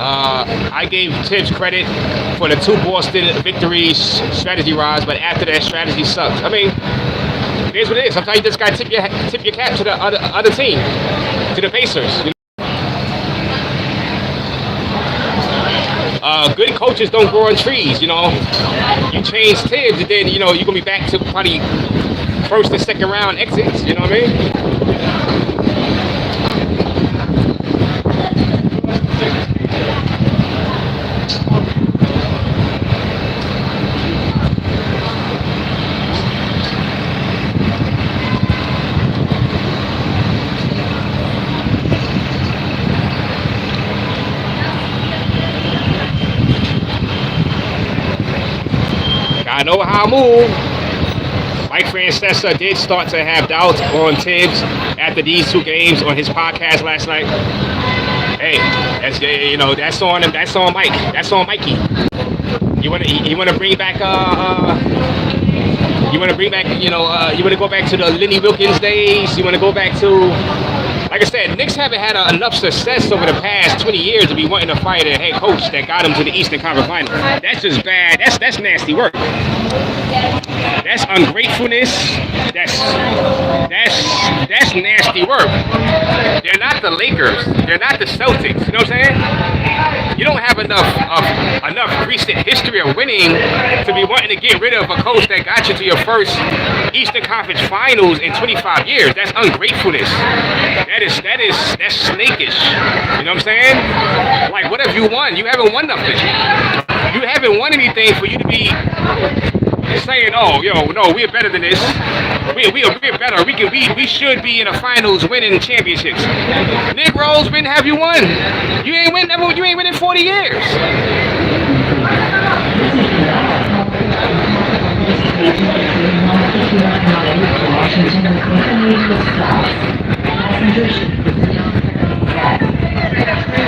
I gave Tibbs credit for the 2 Boston victories strategy-wise, but after that, strategy sucks. I mean, here's what it is. Sometimes you just gotta tip your cap to the other team, to the Pacers. You know? Good coaches don't grow on trees, you know. You change Tibbs, and then, you know, you're going to be back to probably first and second round exits, you know what I mean? I know how I move. Mike Francesa did start to have doubts on Tibbs after these 2 games on his podcast last night. Hey, that's, you know, that's on him. That's on Mike. That's on Mikey. You want to bring back you want to go back to the Lenny Wilkins days. You want to go back to, like I said, Knicks haven't had enough success over the past 20 years to be wanting to fire their head coach that got them to the Eastern Conference Finals. That's just bad. That's nasty work. That's ungratefulness. That's nasty work. They're not the Lakers. They're not the Celtics. You know what I'm saying? You don't have enough recent history of winning to be wanting to get rid of a coach that got you to your first Eastern Conference Finals in 25 years. That's ungratefulness. That's snakish. You know what I'm saying? Like, what have you won? You haven't won nothing. You haven't won anything for you to be saying, "Oh, yo, no, we're better than this. We're better. We should be in the finals, winning championships." Negroes, when have you won? You ain't win. You ain't win in 40 years.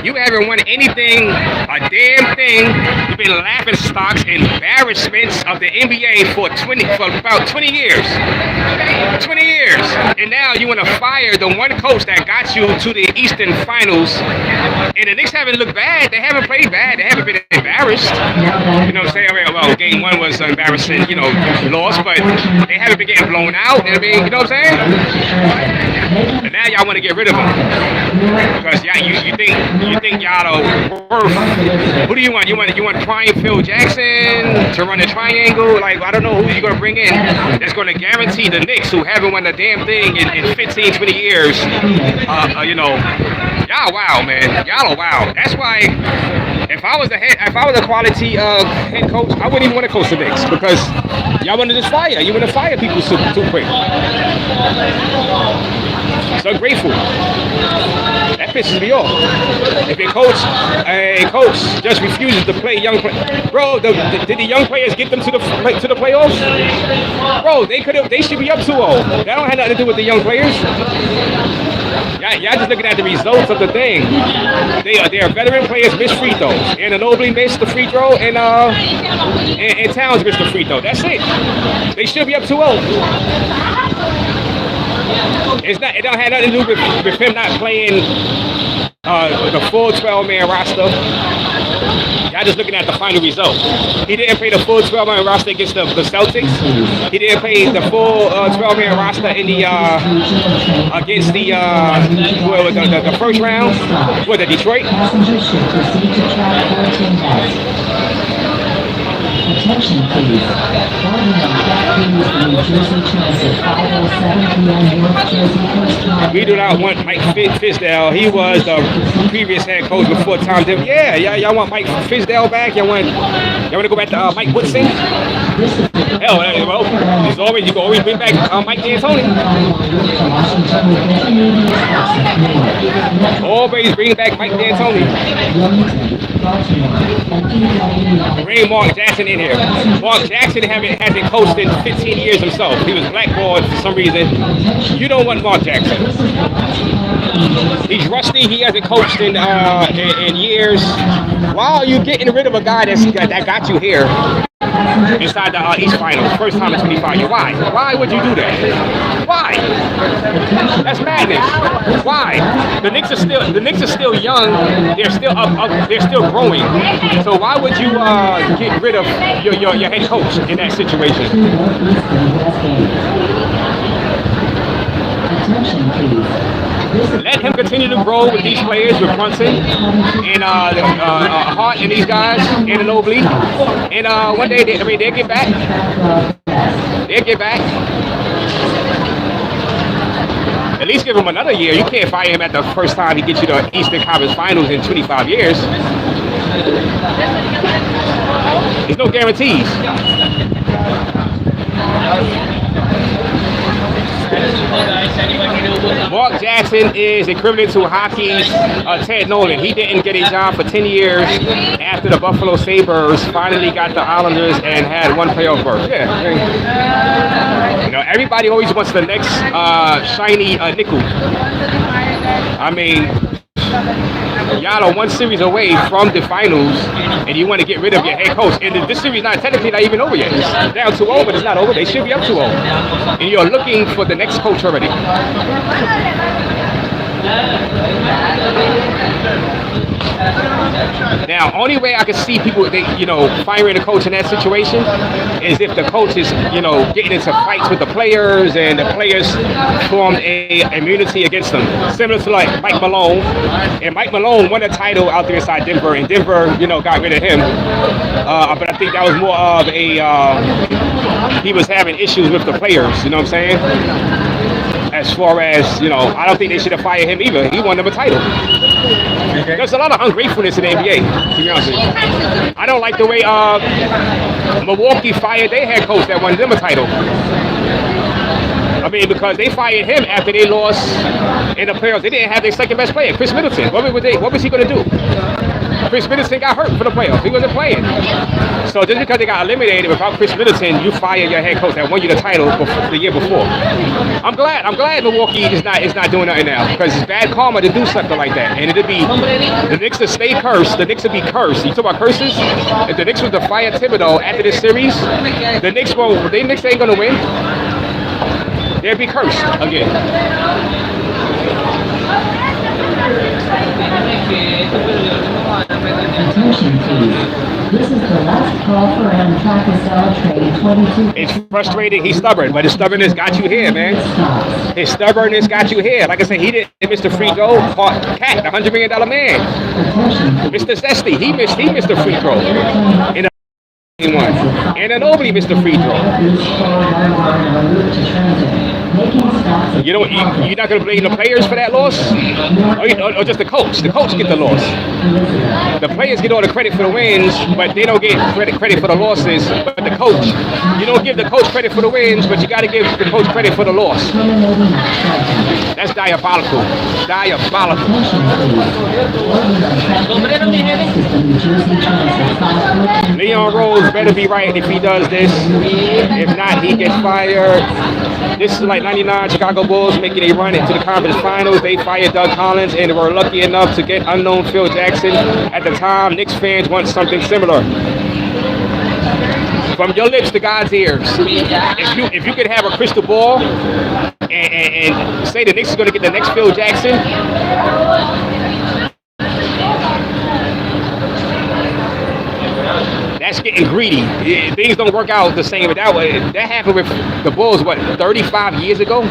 You haven't won anything, a damn thing. You've been laughing stocks, embarrassments of the NBA for about 20 years. 20 years. And now you want to fire the one coach that got you to the Eastern Finals. And the Knicks haven't looked bad. They haven't played bad. They haven't been embarrassed. You know what I'm saying? Well, game one was embarrassing, loss, but they haven't been getting blown out. I mean, you know what I'm saying? And now y'all want to get rid of them. Because you think y'all are worth. Who do you want? You want prime Phil Jackson to run the triangle? Like, I don't know who you're gonna bring in that's gonna guarantee the Knicks, who haven't won a damn thing in 15, 20 years. Y'all wow, man. Y'all are wow. That's why if I was a quality head coach, I wouldn't even want to coach the Knicks, because y'all want to just fire. You want to fire people too quick. So grateful. That pisses me off. If a coach just refuses to play young players, bro, did the young players get them to the playoffs? Bro, they should be up 2-0. That don't have nothing to do with the young players. Y'all just looking at the results of the thing. They are veteran players miss free throws. And Ginobili missed the free throw, and Towns missed the free throw. That's it. They should be up 2-0. It don't have nothing to do with him not playing the full 12-man roster. Y'all just looking at the final result. He didn't play the full 12-man roster against the Celtics. He didn't play the full 12-man roster in the against the first round with the Detroit. Attention please. Boarding on New Jersey Transit 5:07 p.m. North Jersey Coast Line. We do not want Mike Fizdale. He was the previous head coach before Tom Dillon. Yeah, y'all want Mike Fizdale back? Y'all want to go back to Mike Woodson? Hell, well, you can always bring back Mike D'Antoni. Always bring back Mike D'Antoni. Bring Mark Jackson in here. Mark Jackson hasn't coached in 15 years himself. He was blackballed for some reason. You don't want Mark Jackson. He's rusty. He hasn't coached in years. Why are you getting rid of a guy that got you here inside the East Finals, first time in 25 years? Why? Why would you do that? Why? That's madness. Why? The Knicks are still young. They're still they're still growing. So why would you get rid of your head coach in that situation? Attention please. Let him continue to grow with these players, with Brunson and Hart and these guys, and Ginobili. And one day, they'll get back. They'll get back. At least give him another year. You can't fire him at the first time he gets you to Eastern Conference Finals in 25 years. There's no guarantees. Mark Jackson is equivalent to hockey's Ted Nolan. He didn't get a job for 10 years after the Buffalo Sabres finally got the Islanders and had one playoff berth. Yeah. Everybody always wants the next shiny nickel. I mean, y'all are one series away from the finals, and you want to get rid of your head coach. And this series technically not even over yet. It's down 2-0, but it's not over. They should be up 2-0. And you're looking for the next coach already. Now, only way I can see people, firing a coach in that situation is if the coach is, getting into fights with the players, and the players formed a immunity against them, similar to like Mike Malone. And Mike Malone won a title out there inside Denver, and Denver, got rid of him. But I think that was more of he was having issues with the players. You know what I'm saying? As far as, I don't think they should have fired him either. He won them a title. There's a lot of ungratefulness in the NBA, to be honest with you. I don't like the way Milwaukee fired their head coach that won them a title. I mean, because they fired him after they lost in the playoffs. They didn't have their second best player, Chris Middleton. What was he going to do? Chris Middleton got hurt for the playoffs. He wasn't playing. So just because they got eliminated without Chris Middleton, you fire your head coach that won you the title the year before. I'm glad Milwaukee is not doing nothing now, because it's bad karma to do something like that. And it'd be the Knicks to stay cursed. The Knicks would be cursed. You talk about curses? If the Knicks was to fire Thibodeau after this series, the Knicks ain't gonna win. They'll be cursed again. Attention please. This is the last call for Track Trade 22. It's frustrating. He's stubborn, but his stubbornness got you here, man. His stubbornness got you here. Like I said, he didn't miss the free throw. Caught Cat, the $100 million man. Mr. Zesty, he missed the free throw. And then nobody missed the free throw. You're not going to blame the players for that loss, or just the coach. The coach get the loss. The players get all the credit for the wins, but they don't get credit for the losses. But the coach, you don't give the coach credit for the wins, but you got to give the coach credit for the loss. That's diabolical. Diabolical. Leon Rose better be right if he does this. If not, he gets fired. This is like 99 Chicago Bulls making a run into the conference finals. They fired Doug Collins and were lucky enough to get unknown Phil Jackson. At the time, Knicks fans want something similar. From your lips to God's ears. If you could have a crystal ball and say the Knicks is going to get the next Phil Jackson, that's getting greedy. Things don't work out the same that way. That happened with the Bulls, 35 years ago?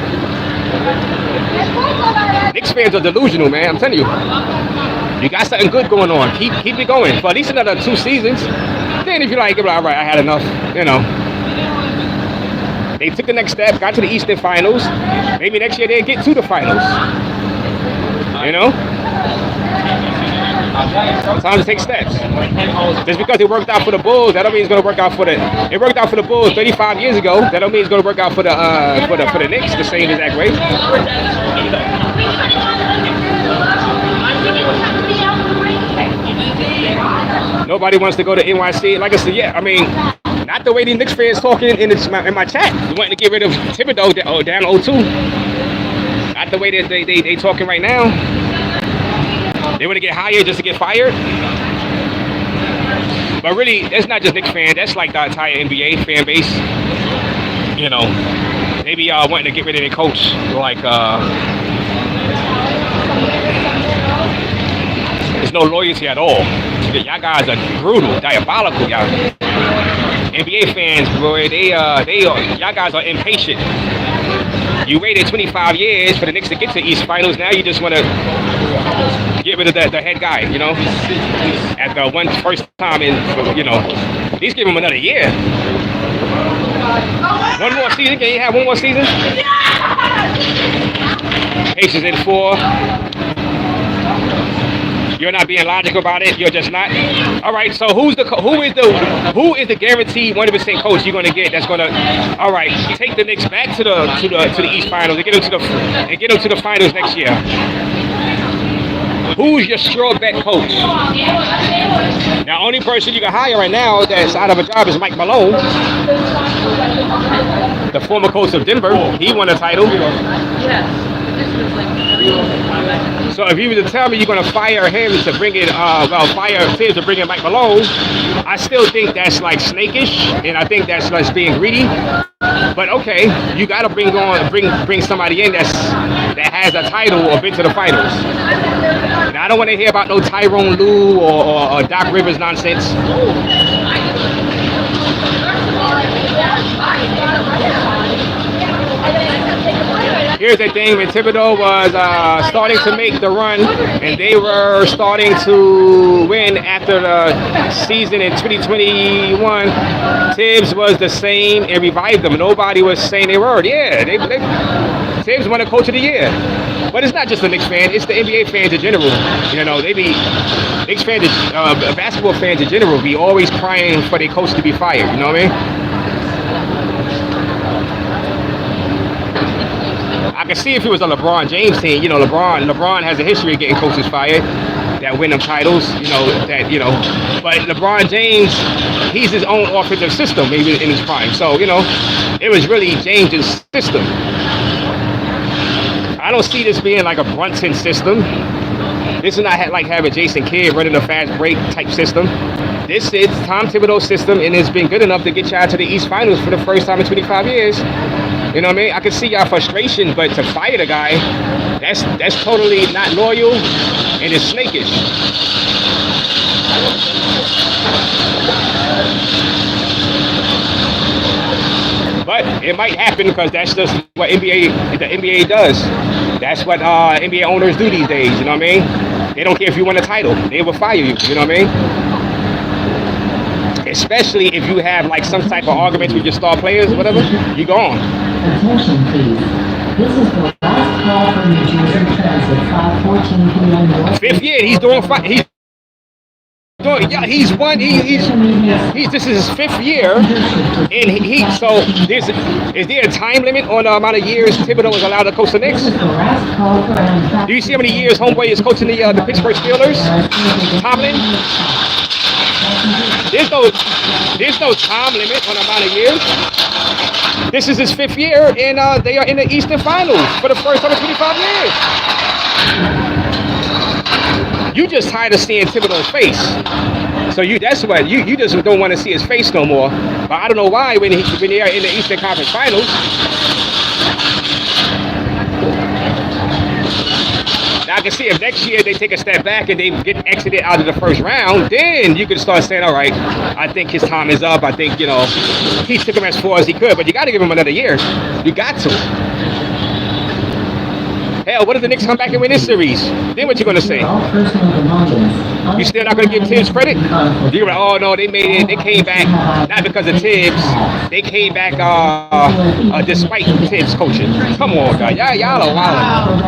Knicks fans are delusional, man. I'm telling you. You got something good going on. Keep it going for at least another 2 seasons. Then if you're like, all right, I had enough, They took the next step, got to the Eastern Finals. Maybe next year they'll get to the finals. Time to take steps. Just because it worked out for the Bulls, that don't mean it's going to work out for it worked out for the Bulls 35 years ago. That don't mean it's going to work out for the Knicks the same exact way. Nobody wants to go to NYC. Like I said, not the way these Knicks fans talking in my chat. They wanting to get rid of Thibodeau down 0-2. Not the way that they talking right now. They want to get hired just to get fired. But really, that's not just Knicks fans. That's like the entire NBA fan base. Maybe wanting to get rid of their coach. Like, there's no loyalty at all. Y'all guys are brutal, diabolical, y'all. NBA fans, boy, y'all guys are impatient. You waited 25 years for the Knicks to get to East Finals. Now you just want to get rid of the head guy, At the first time in, at least give him another year. One more season? Can you have one more season? Pacers in 4. You're not being logical about it. You're just not. All right. So who is the guaranteed 100% coach you're going to get? That's going to, all right, take the Knicks back to the East Finals and get them to the finals next year. Who's your straw bet coach? Now, only person you can hire right now that's out of a job is Mike Malone, the former coach of Denver. He won a title. So if you were to tell me you're going to fire him to bring in, fire Tibbs to bring in Mike Malone, I still think that's like snakish, and I think that's like being greedy. But okay, you got to bring somebody in that has a title or been to the finals. Now I don't want to hear about no Tyrone Lue or Doc Rivers nonsense. Here's the thing, when Thibodeau was starting to make the run, and they were starting to win after the season in 2021, Tibbs was the same and revived them. Nobody was saying they were. Yeah, Tibbs won a Coach of the Year. But it's not just the Knicks fan; it's the NBA fans in general. You know, they be Knicks fans, basketball fans in general, be always crying for their coach to be fired. You know what I mean? I can see if it was a LeBron James team. You know, LeBron has a history of getting coaches fired that win them titles. But LeBron James, he's his own offensive system, maybe in his prime. So it was really James's system. I don't see this being like a Brunson system. This is not like having Jason Kidd running a fast break type system. This is Tom Thibodeau's system, and it's been good enough to get y'all to the East Finals for the first time in 25 years. You know what I mean? I can see y'all frustration, but to fire the guy, that's totally not loyal, and it's snakish. But it might happen because that's just what the NBA does. That's what NBA owners do these days. You know what I mean? They don't care if you win a title; they will fire you. You know what I mean? Especially if you have like some type of argument with your star players, whatever, you gone. Attention please. This is the last call for New Jersey Transit 5:14 p.m. North. Fifth year, he's doing fine. He's won. This is his fifth year, and so is there a time limit on the amount of years Thibodeau is allowed to coach the Knicks? Do you see how many years homeboy is coaching the Pittsburgh Steelers? Tomlin? There's no time limit on the amount of years. This is his fifth year, and they are in the Eastern Finals for the first time in 25 years. You just tired of seeing Thibodeau's face. So that's what you just don't want to see his face no more. But I don't know why when they are in the Eastern Conference Finals. Now I can see if next year they take a step back and they get exited out of the first round, then you can start saying, all right, I think his time is up. I think, he took him as far as he could, but you got to give him another year. You got to. Hell, what if the Knicks come back and win this series? Then what you going to say? You still not going to give Tibbs credit? You're like, oh no, they made it. They came back not because of Tibbs. They came back despite Tibbs coaching. Come on, guys. Y'all are wild.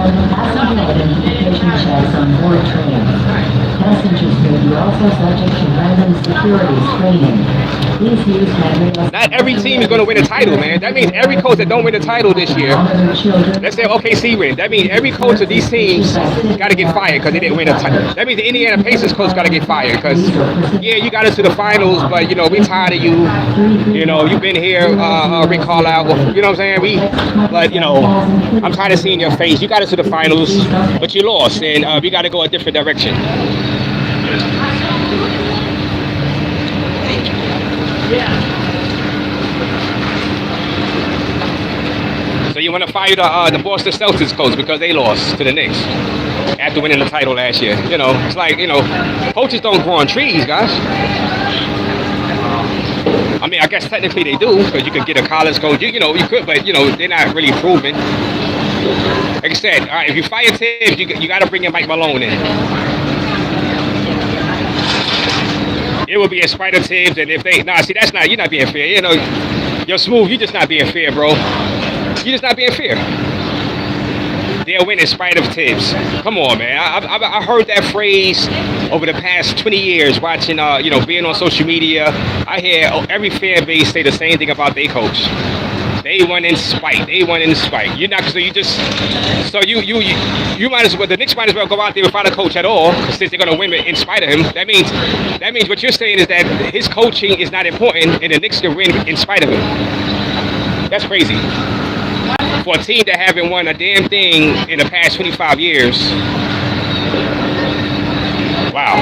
Passengers may be also subject to random security screening. Please use Not every team is going to win a title, man. That means every coach that don't win a title this year, let's say OKC win. That means every coach of these teams got to get fired because they didn't win a title. That means the Indiana Pacers coach got to get fired because, you got us to the finals, but, we tired of you. You've been here, Rick Carlisle. You know what I'm saying? I'm tired of seeing your face. You got us to the finals, but you lost, and we got to go a different direction. So you want to fire the Boston Celtics coach because they lost to the Knicks after winning the title last year. It's like, coaches don't grow on trees, guys. I mean, I guess technically they do because you could get a college coach. You could, but, they're not really proven. Like I said, all right, if you fire Tibbs, you got to bring in Mike Malone in. It would be in spite of Tibbs, and if they you're not being fair. You're smooth. You're just not being fair, bro. You're just not being fair. They'll win in spite of Tibbs. Come on, man. I heard that phrase over the past 20 years watching, being on social media. I hear every fan base say the same thing about their coach. They won in spite. They won in spite. You're not, so you might as well, the Knicks might as well go out there without a coach at all, since they're going to win in spite of him. That means what you're saying is that his coaching is not important, and the Knicks can win in spite of him. That's crazy. For a team that haven't won a damn thing in the past 25 years. Wow.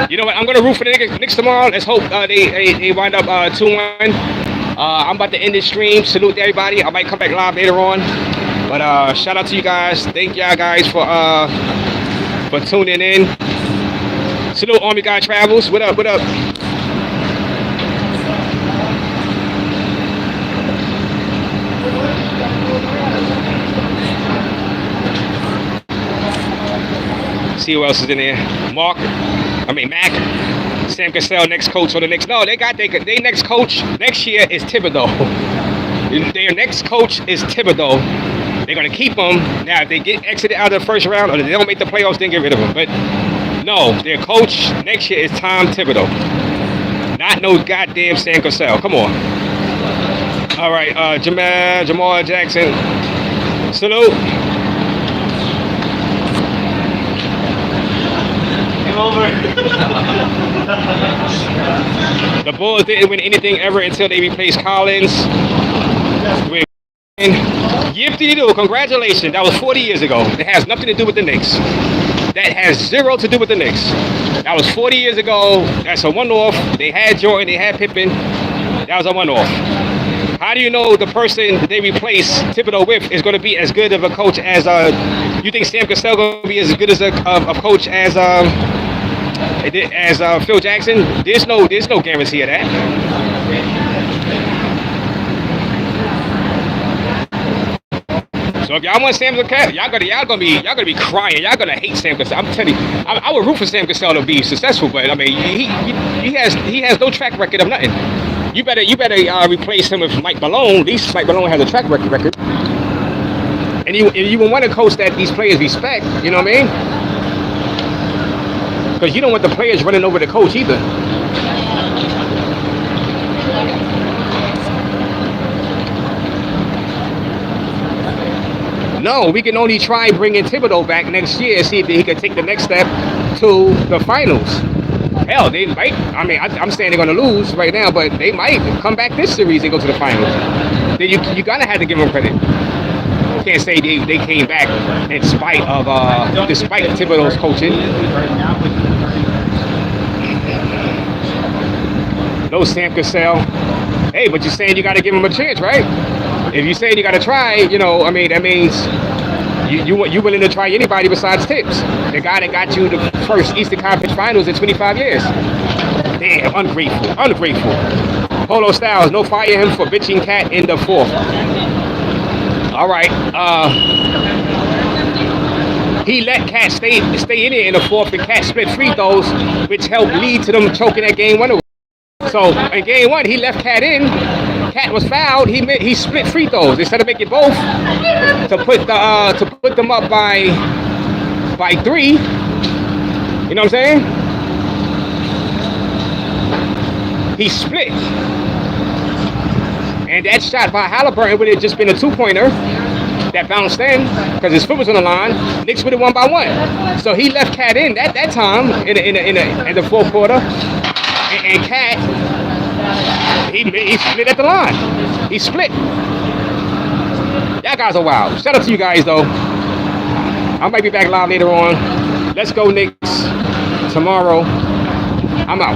You know what? I'm going to root for the Knicks tomorrow. Let's hope they wind up 2-1. I'm about to end this stream. Salute to everybody. I might come back live later on. But shout out to you guys. Thank y'all guys for tuning in. Salute Army Guy Travels. What up? See who else is in there. Mac. Sam Cassell, next coach for the Knicks. No, they next coach next year is Thibodeau. Their next coach is Thibodeau. They're going to keep him. Now, if they get exited out of the first round or they don't make the playoffs, then get rid of him. But no, their coach next year is Tom Thibodeau. Not no goddamn Sam Cassell. Come on. All right, Jamal Jackson. Salute. Game over. The Bulls didn't win anything ever until they replaced Collins with Yip-de-doo. Congratulations. That was 40 years ago. It has nothing to do with the Knicks. That has zero to do with the Knicks. That was 40 years ago. That's a one-off. They had Jordan. They had Pippen. That was a one-off. How do you know the person they replace Thibodeau with is going to be as good of a coach as you think Sam Cassell going to be as good as a coach as Phil Jackson? There's no guarantee of that. So if y'all want Sam Cassell, y'all gonna be crying. Y'all gonna hate Sam Cassell. I'm telling you, I would root for Sam Cassell to be successful, but I mean, he has no track record of nothing. You better replace him with Mike Malone. At least Mike Malone has a track record. And you will want a coach that these players respect. You know what I mean? Because you don't want the players running over the coach either. No, we can only try bringing Thibodeau back next year, see if he can take the next step to the finals. Hell, they might. I mean, I'm saying they're going to lose right now, but they might come back this series and go to the finals. Then you gotta have to give them credit. You can't say they came back in spite of despite Thibodeau's coaching. No Sam Cassell. Hey, but you're saying you got to give him a chance, right? If you're saying you got to try, you know, I mean, that means you willing to try anybody besides Tibbs, the guy that got you the first Eastern Conference Finals in 25 years. Damn, ungrateful. Polo Styles, no fire him for bitching Cat in the fourth. All right. He let Cat stay in there in the fourth, and Cat split free throws, which helped lead to them choking that game one. So in game one, he left Cat in. Cat was fouled. He split free throws instead of making both to put them up by 3. You know what I'm saying? He split, and that shot by Halliburton would have just been a 2-pointer that bounced in because his foot was on the line. Knicks would have won by 1. So he left Cat in that time in the fourth quarter, and Cat. He split at the line. He split. Y'all guys are wild. Shout out to you guys, though. I might be back live later on. Let's go, Knicks. Tomorrow. I'm out.